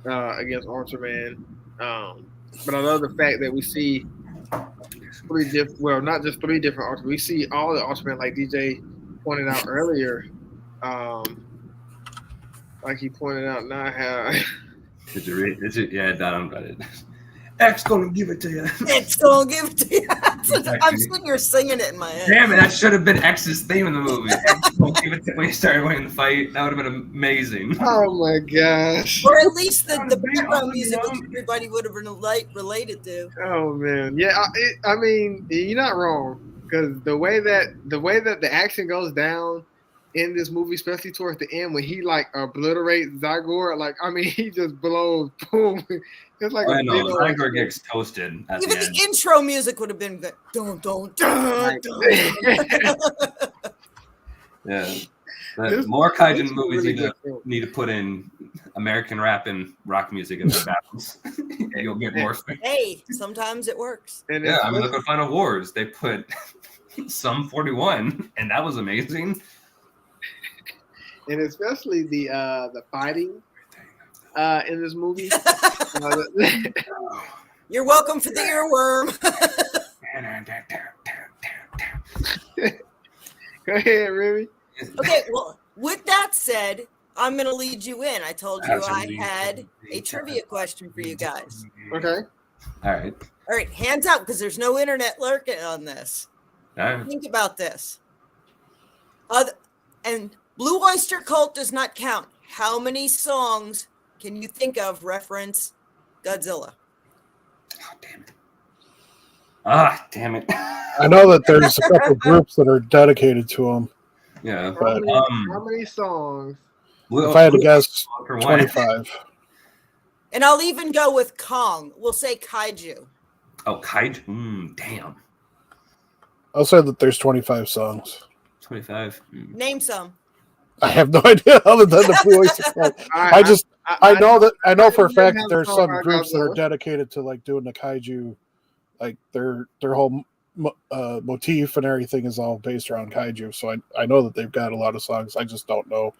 against Ultraman. But I love the fact that we see not just 3 different Ultraman. We see all the Ultraman, like DJ pointed out earlier. Like he pointed out now how. Did you read? Yeah, Don got it. X gonna give it to you. X gonna give it to you. I'm sitting here singing it in my head. Damn it, that should have been X's theme in the movie. X gonna give it to you when he started winning the fight. That would have been amazing. Oh my gosh. Or at least the background music which everybody would have related to. Oh man, yeah. I mean, you're not wrong, because the way that the action goes down in this movie, especially towards the end when he like obliterates Zygor, like I mean, he just blows boom. It's like Zygor gets toasted. Even the intro music would have been good. Don't. Yeah. More kaiju movies need to put in American rap and rock music in their battles. You'll get more. Hey, sometimes it works. Yeah, I mean, look at Final Wars. They put Sum 41, and that was amazing. And especially the fighting in this movie. You're welcome for the earworm. Go ahead, Remy. Okay, well, with that said, I'm going to lead you in. I told you I had a trivia question for you guys. Okay. All right, hands up, because there's no internet lurking on this. All right. Think about this. And Blue Oyster Cult does not count. How many songs can you think of reference Godzilla? Damn it. I know that there's a couple groups that are dedicated to him. Yeah. But, how many songs? If I had to guess, 25. And I'll even go with Kong. We'll say Kaiju. Oh, Kaiju. Damn. I'll say that there's 25 songs. 25. Name some. I have no idea other than the Blue Oyster Cult. I know for a fact that there's some groups that are dedicated to like doing the kaiju, like their whole motif and everything is all based around kaiju. So I know that they've got a lot of songs. I just don't know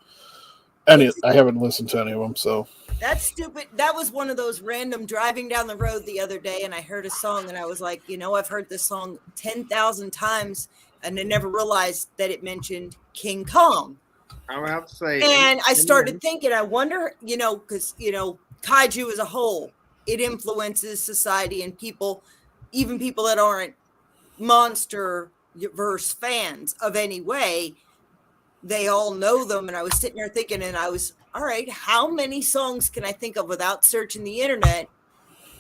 any. I haven't listened to any of them. So that's stupid. That was one of those random driving down the road the other day, and I heard a song, and I was like, I've heard this song 10,000 times, and I never realized that it mentioned King Kong. I would have to say. And I started thinking, I wonder, because, kaiju as a whole, it influences society and people, even people that aren't monster-verse fans of any way, they all know them. And I was sitting there thinking, all right, how many songs can I think of without searching the internet?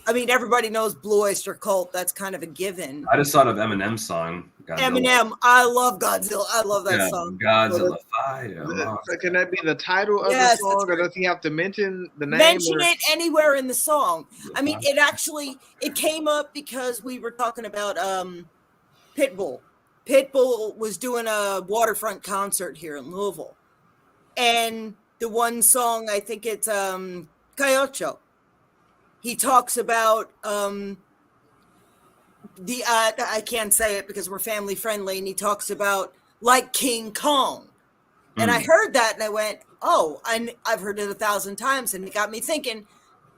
I mean, everybody knows Blue Oyster Cult. That's kind of a given. I just thought of Eminem's song. Godzilla. Eminem, I love Godzilla. I love that song. Godzilla Fire. So can that be the title of the song, or does he have to mention the name? Mention it anywhere in the song. I mean, it came up because we were talking about Pitbull. Pitbull was doing a waterfront concert here in Louisville. And the one song, I think it's Cayocho. He talks about I can't say it because we're family friendly, and he talks about like King Kong. And I heard that and I went, oh, I've heard it 1,000 times, and it got me thinking,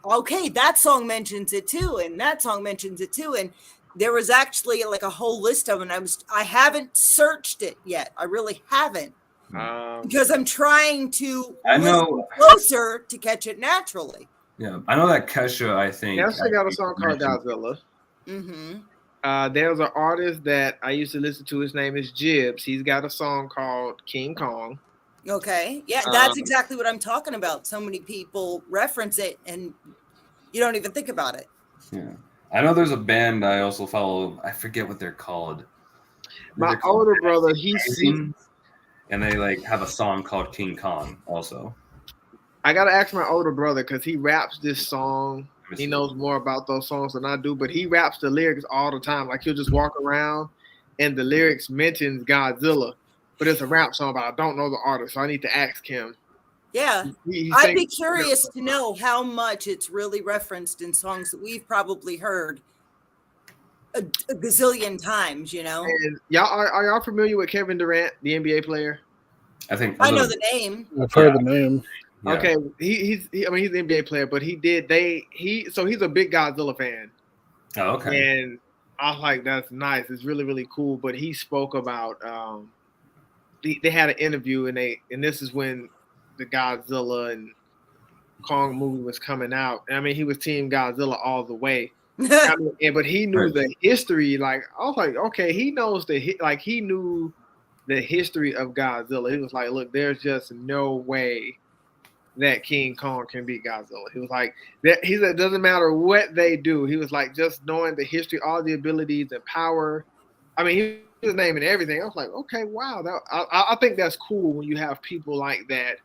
okay, that song mentions it too, and that song mentions it too. And there was actually like a whole list of them. I haven't searched it yet. I really haven't. Because I'm trying to listen closer to catch it naturally. Yeah, I know that Kesha, I think. Kesha got a song called Godzilla. Mm-hmm. There's an artist that I used to listen to. His name is Jibbs. He's got a song called King Kong. Okay. Yeah, that's exactly what I'm talking about. So many people reference it and you don't even think about it. Yeah. I know there's a band I also follow. I forget what they're called. My older brother, he's and they like have a song called King Kong also. I gotta ask my older brother because he raps this song. He knows more about those songs than I do, but he raps the lyrics all the time. Like he'll just walk around and the lyrics mentions Godzilla, but it's a rap song, but I don't know the artist, so I need to ask him. Yeah, I'd be curious to know how much it's really referenced in songs that we've probably heard a gazillion times, you know? And y'all are y'all familiar with Kevin Durant, the NBA player? I think I know the name. I've heard the name. Yeah. Okay, he's an NBA player, but he's a big Godzilla fan. Oh, okay. And I was like, that's nice. It's really, really cool. But he spoke about they had an interview and this is when the Godzilla and Kong movie was coming out. I mean, he was Team Godzilla all the way. But he knew the history. Like I was like, okay, he knows he knew the history of Godzilla. He was like, look, there's just no way that King Kong can beat Godzilla. He was like, he said, it doesn't matter what they do. He was like, just knowing the history, all the abilities and power. I mean, he was naming everything. I was like, okay, wow. I think that's cool when you have people like that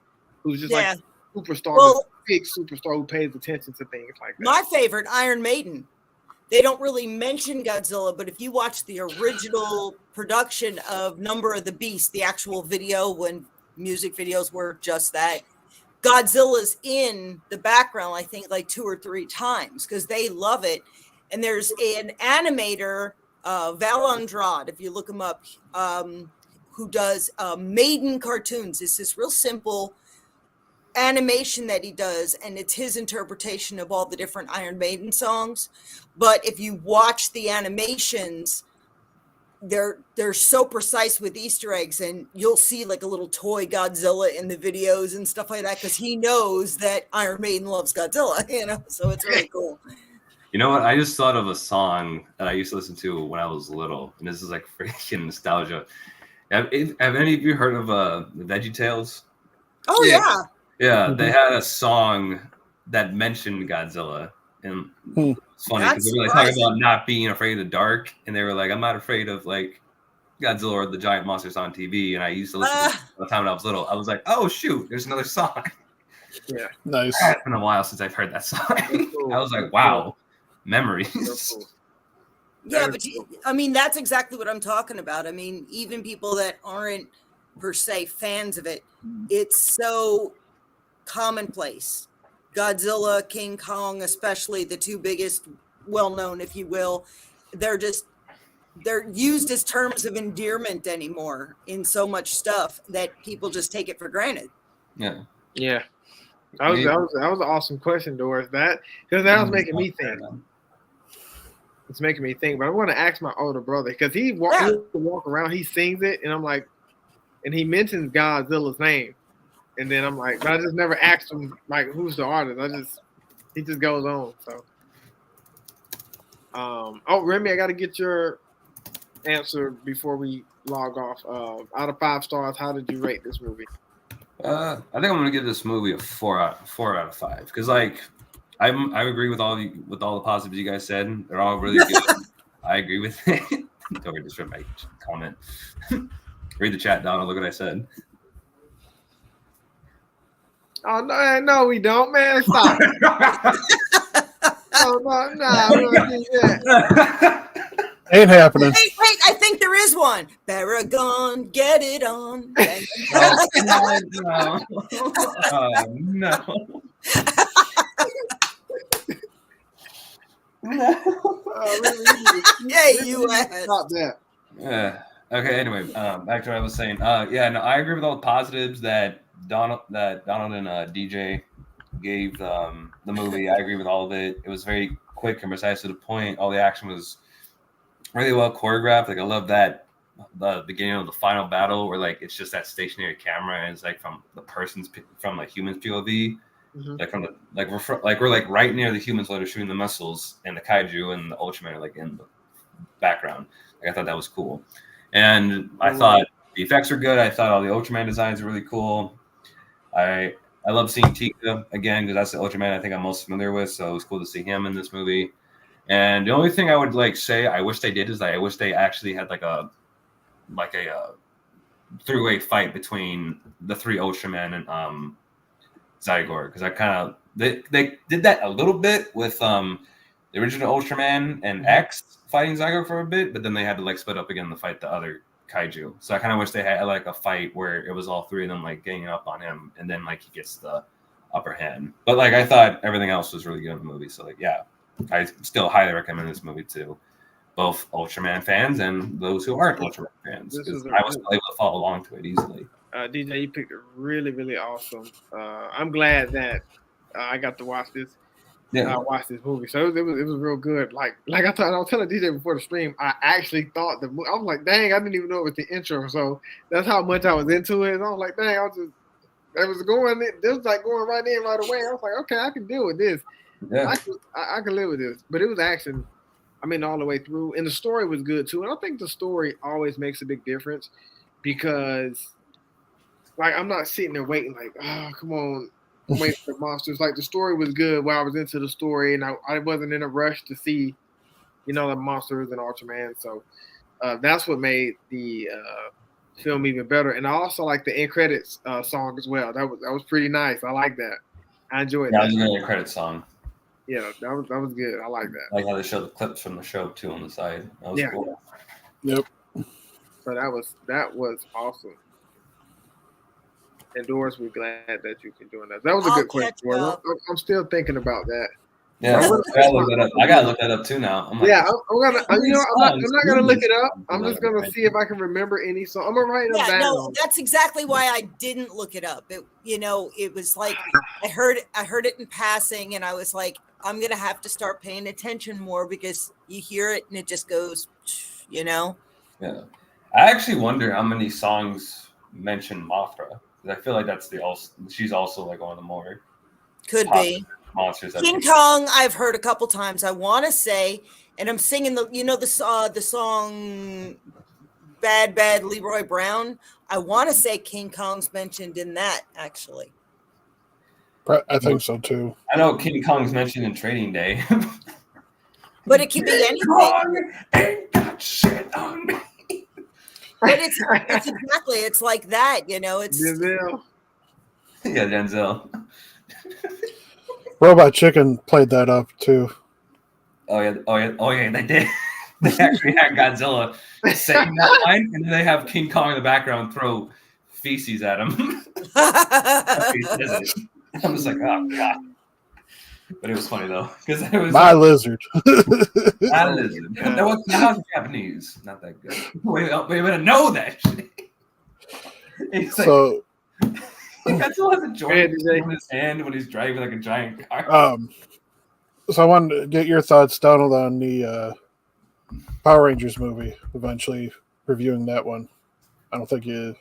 who's just like a superstar, big superstar who pays attention to things like that. My favorite, Iron Maiden. They don't really mention Godzilla, but if you watch the original production of Number of the Beast, the actual video when music videos were just that, Godzilla's in the background, I think, like 2 or 3 times because they love it. And there's an animator, Val Andrade, if you look him up, who does Maiden cartoons. It's this real simple animation that he does, and it's his interpretation of all the different Iron Maiden songs. But if you watch the animations, they're so precise with Easter eggs, and you'll see like a little toy Godzilla in the videos and stuff like that because he knows that Iron Maiden loves Godzilla, you know. So it's really cool. You know what? I just thought of a song that I used to listen to when I was little, and this is like freaking nostalgia. Have any of you heard of VeggieTales? Oh yeah. Yeah, they had a song that mentioned Godzilla, and it's funny because they were like talking about not being afraid of the dark, and they were like, "I'm not afraid of like Godzilla or the giant monsters on TV." And I used to listen to it the time when I was little. I was like, "Oh shoot, there's another song." Yeah, nice. It's been a while since I've heard that song. I was like, "Wow, memories." Yeah, but I mean, that's exactly what I'm talking about. I mean, even people that aren't per se fans of it, it's so commonplace. Godzilla, King Kong, especially the 2 biggest, well-known, if you will, they're used as terms of endearment anymore in so much stuff that people just take it for granted. Yeah. That was an awesome question, Doris. That was making me think. It's making me think, but I want to ask my older brother because he walk around, he sings it, and I'm like, and he mentions Godzilla's name. And then I'm like, but I just never asked him like who's the artist. He just goes on. So, Remy, I got to get your answer before we log off. Out of 5 stars, how did you rate this movie? I think I'm gonna give this movie a 4 out of 5 because like I agree with all the positives you guys said. They're all really good. I agree with it. Don't read this from my comment. Read the chat, Donald. Look what I said. Oh no, we don't, man. Stop. Oh no, we don't do that. Ain't happening. Wait, I think there is one. Paragon, get it on. Oh, God, no. Oh, no. Hey, U.S. Stop that. Yeah. Okay. Anyway, back to what I was saying. Yeah. No, I agree with all the positives that Donald and DJ gave the movie. I agree with all of it. It was very quick and precise to the point. All the action was really well choreographed. Like I love that the beginning of the final battle where like it's just that stationary camera and it's like from the person's from like humans POV. Mhm. Like from the we're like right near the humans while they're shooting the missiles, and the kaiju and the Ultraman are like in the background. Like I thought that was cool, and I thought the effects were good. I thought all the Ultraman designs were really cool. I love seeing Tika again because that's the Ultraman I think I'm most familiar with. So it was cool to see him in this movie. And the only thing I would like say I wish they did is I wish they actually had like a three-way fight between the three Ultraman and Zygor, because I kind of they did that a little bit with the original Ultraman and X fighting Zygor for a bit, but then they had to like split up again to fight the other kaiju. So I kind of wish they had like a fight where it was all three of them like ganging up on him, and then like he gets the upper hand. But like I thought everything else was really good in the movie. So like yeah, I still highly recommend this movie to both Ultraman fans and those who aren't Ultraman fans, because I was able to follow along to it easily. DJ, you picked a really, really awesome. I'm glad that I got to watch this. Yeah, watch this movie, so it was real good. Like I was telling DJ before the stream, I actually thought I was like, dang, I didn't even know it was the intro. So that's how much I was into it. And I was like, dang, it was going right in right away. I was like, okay, I can deal with this. yeah. I can live with this. But it was action. I mean, all the way through, and the story was good too. And I think the story always makes a big difference because. Like, I'm not sitting there waiting like, oh, come on, I'm waiting for the monsters. Like, the story was good while I was into the story, and I wasn't in a rush to see, the monsters and Ultraman. So that's what made the film even better. And I also like the end credits song as well. That was pretty nice. I like that. I enjoyed that. That was a good credit song. Yeah, that was good. I like that. I like how they showed the clips from the show too on the side. That was cool. Yep. So that was awesome. And Doris, we're glad that you can join us. That was a good question. I'm still thinking about that. Yeah, I gotta look that up too now. I'm like, yeah, I'm not gonna look it up. I'm just gonna see if I can remember any song. I'm gonna write them down. No, that's exactly why I didn't look it up. It was like I heard it in passing, and I was like, I'm gonna have to start paying attention more because you hear it and it just goes, Yeah, I actually wonder how many songs mention Mothra. I feel like she's also like one of the more could be monsters. King Kong. I've heard a couple times. I want to say, and I'm singing the song "Bad Bad Leroy Brown." I want to say King Kong's mentioned in that actually. I think so too. I know King Kong's mentioned in Trading Day, but it could be anything. Kong ain't got shit on me. But it's exactly, it's like that, it's Denzel. Yeah, Denzel. Robot Chicken played that up too. Oh yeah, they did. They actually had Godzilla saying that line, and then they have King Kong in the background throw feces at him. I'm just like, oh god. But it was funny though, because it was my lizard. My lizard. That was Japanese. Not that good. Wait, better know that shit. It's like, So Godzilla has a joint in his hand when he's driving like a giant car. So I wanted to get your thoughts, Donald, on the Power Rangers movie. Eventually reviewing that one. I don't think you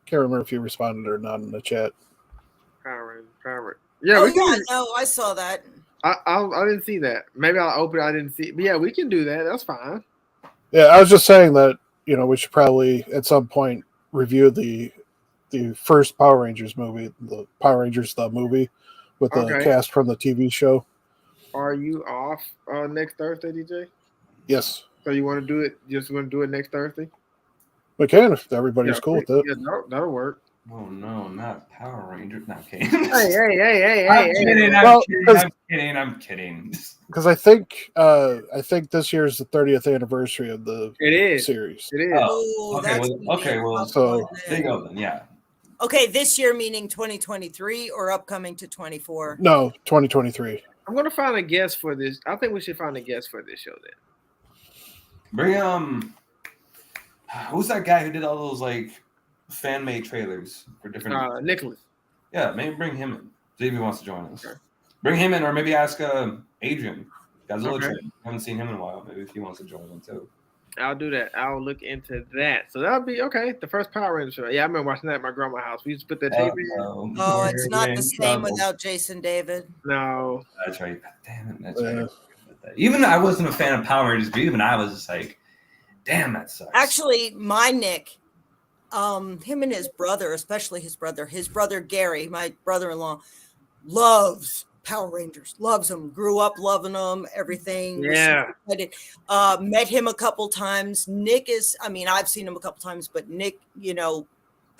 can't remember if you responded or not in the chat. Power. Yeah, no, I saw that. I didn't see that. Maybe I'll open it. I didn't see it. But yeah, we can do that. That's fine. Yeah, I was just saying that, we should probably at some point review the first Power Rangers movie, the Power Rangers the movie with the cast from the TV show. Are you off next Thursday, DJ? Yes. So you want to do it? Just want to do it next Thursday? We can if everybody's cool with it. Yeah, that'll work. Oh no, not Power Rangers. Not kidding. Hey. I'm kidding. I'm Well, kidding. 'cause- I'm kidding. I'm kidding. Because I think this year is the 30th anniversary of the It is. series. It is. Oh, okay. that's Well, gonna be okay. a Well, tough so- one there you then. go then. Yeah. Okay, this year meaning 2023 or upcoming to 24? No, 2023. I'm gonna find a guest for this. I think we should find a guest for this show then. Bring who's that guy who did all those like fan made trailers for different? Nicholas. Yeah, maybe bring him in. See if he wants to join us. Okay. Bring him in, or maybe ask Adrian. Godzilla Okay. Train. Haven't seen him in a while. Maybe if he wants to join in too. I'll do that. I'll look into that. So that'll be okay. The first Power Ranger show. Yeah, I remember watching that at my grandma's house. We used to put that tape in. Oh, it's not We're the in same trouble. without Jason David. No. That's right. Damn it. That's Yeah. right. Even I wasn't a fan of Power Rangers, but even I was just like, damn, that sucks. Actually, my Nick, him and his brother, especially his brother Gary, my brother-in-law, loves Power Rangers, loves them, grew up loving them, everything. was Yeah. super excited. Met him a couple times. Nick is, I mean, I've seen him a couple times, but Nick,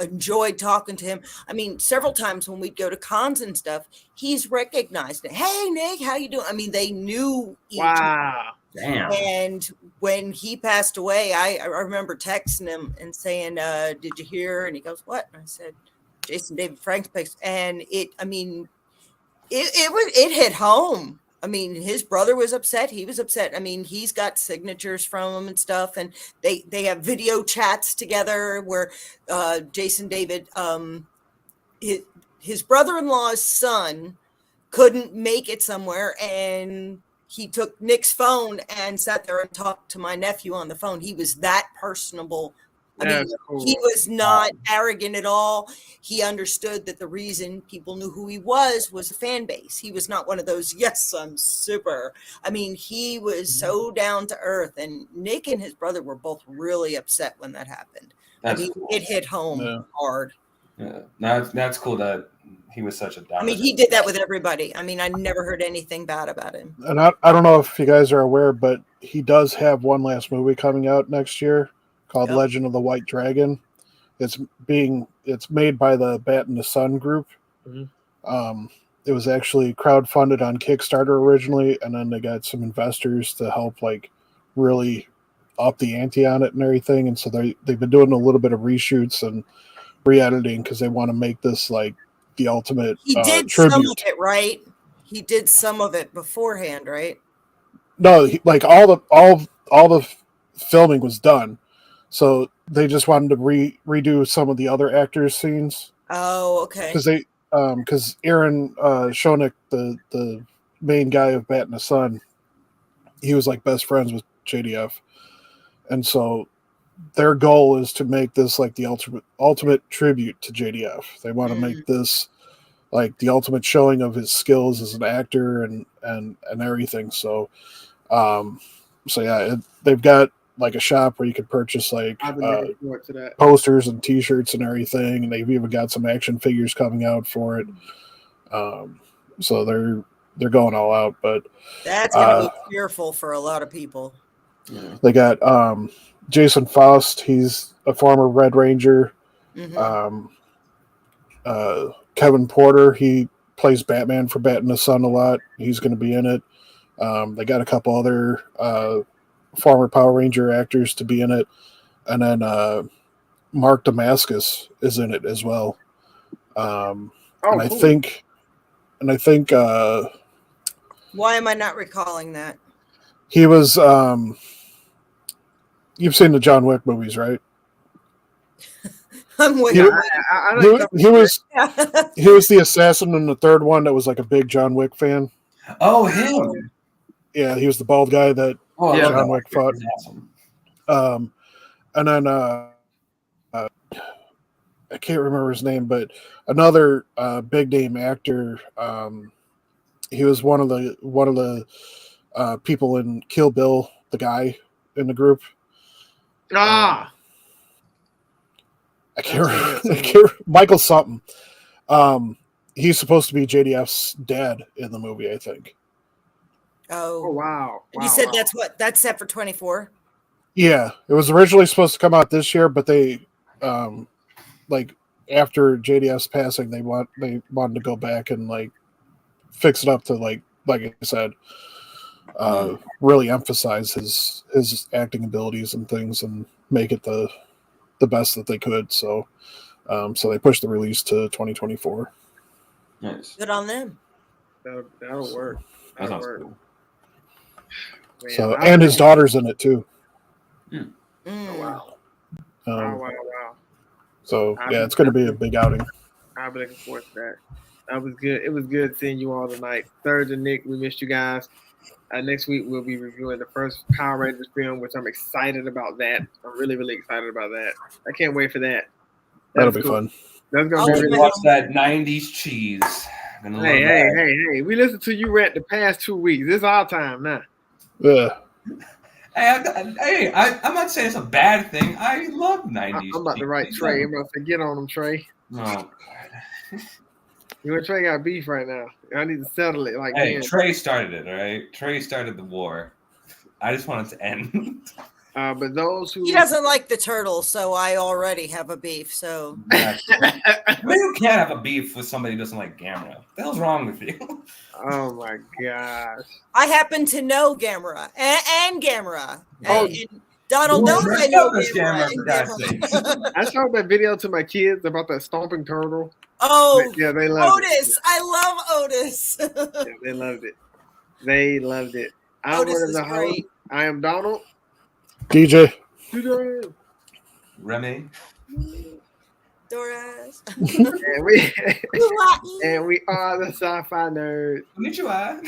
enjoyed talking to him. I mean, several times when we'd go to cons and stuff, he's recognized it. Hey, Nick, how you doing? I mean, they knew each other. Wow. Damn. And when he passed away, I remember texting him and saying, did you hear? And he goes, what? And I said, Jason David Frank's place. And it hit home. I mean, his brother was upset. He was upset. I mean, he's got signatures from him and stuff. And they have video chats together where Jason David, his brother-in-law's son couldn't make it somewhere, and he took Nick's phone and sat there and talked to my nephew on the phone. He was that personable. I mean, That's cool. he was not arrogant at all. He understood that the reason people knew who he was the fan base. He was not one of those, yes, I'm super. I mean, he was so down to earth. And Nick and his brother were both really upset when that happened. That's I mean, cool. it hit home hard. Yeah, that's cool that he was such a I mean, he did that with everybody. I mean, I never heard anything bad about him. And I don't know if you guys are aware, but he does have one last movie coming out next year called Yep. Legend of the White Dragon. It's made by the Bat and the Sun group. Mhm. It was actually crowdfunded on Kickstarter originally, and then they got some investors to help like really up the ante on it and everything. And so they've been doing a little bit of reshoots and re-editing because they want to make this like the ultimate He did some tribute. of it, right? He did some of it beforehand, right? No, like all the filming was done, so they just wanted to redo some of the other actors' scenes Oh, okay. because Aaron Schoenig, the main guy of Bat and the Sun, he was like best friends with JDF, and so their goal is to make this like the ultimate tribute to JDF. They want to make this like the ultimate showing of his skills as an actor and everything. So yeah, they've got like a shop where you can purchase like I've been looking forward to that. posters and T-shirts and everything, and they've even got some action figures coming out for it. So they're going all out, but That's gonna be fearful for a lot of people. they got Jason Faust. He's a former Red Ranger. Mhm. Kevin Porter, he plays Batman for Bat and the Sun a lot. He's going to be in it. They got a couple other former Power Ranger actors to be in it, and then Mark Damascus is in it as well. And I cool. think Why am I not recalling that? he was. You've seen the John Wick movies, right? I'm with He- you. I He, know he was the assassin in the third one that was like a big John Wick fan. Oh, him. Yeah, he was the bald guy that Oh, Yeah, John Wick fought. He's awesome. And then I can't remember his name, but another big name actor. He was one of the people in Kill Bill, the guy in the group. I can't remember. Michael something. He's supposed to be JDF's dad in the movie, I think. Oh Oh, wow! you said that's set for 24. Yeah, it was originally supposed to come out this year, but they it after JDS passing, they wanted to go back and like fix it up to like I said, really emphasize his acting abilities and things and make it the best that they could. So so they pushed the release to 2024. Nice. Good on them. That'll work. That That'll sounds work. cool. Man, So and his daughter's in it too. Mm. Wow. Um, Wow. So yeah, it's going to be a big outing. I'll be looking forward to that. That was good. It was good seeing you all tonight. Serge and Nick, we missed you guys. Next week we'll be reviewing the first Power Rangers film, which I'm excited about. That I'm really, really excited about that. I can't wait for that. That'll be fun. That's gonna I'll be be really. Watch that '90s cheese. Gonna love that. Hey! We listened to you rant the past 2 weeks. This is our time now. Yeah. Hey, I'm not saying it's a bad thing. I love '90s. I'm about to write Trey. I'm about to say, get on him, Trey. No. You and Trey got beef right now. I need to settle it. Like, Hey, man. Trey started it, all right? Trey started the war. I just want it to end. But those who He doesn't like the turtle, so I already have a beef. So I mean, you can't have a beef with somebody who doesn't like Gamera. What the hell's wrong with you? Oh my gosh. I happen to know Gamera and Gamera. Oh. And Donald knows I know Gamera. For God's sake. I showed that video to my kids about that stomping turtle. Oh, Yeah, they loved Otis. I love Otis. it. Yeah, they loved it. They loved it. I'm Otis one of is the hosts. great. I am Donald. DJ. Remy. Doras. And we are the Sci-Fi Nerds. Konnichiwa.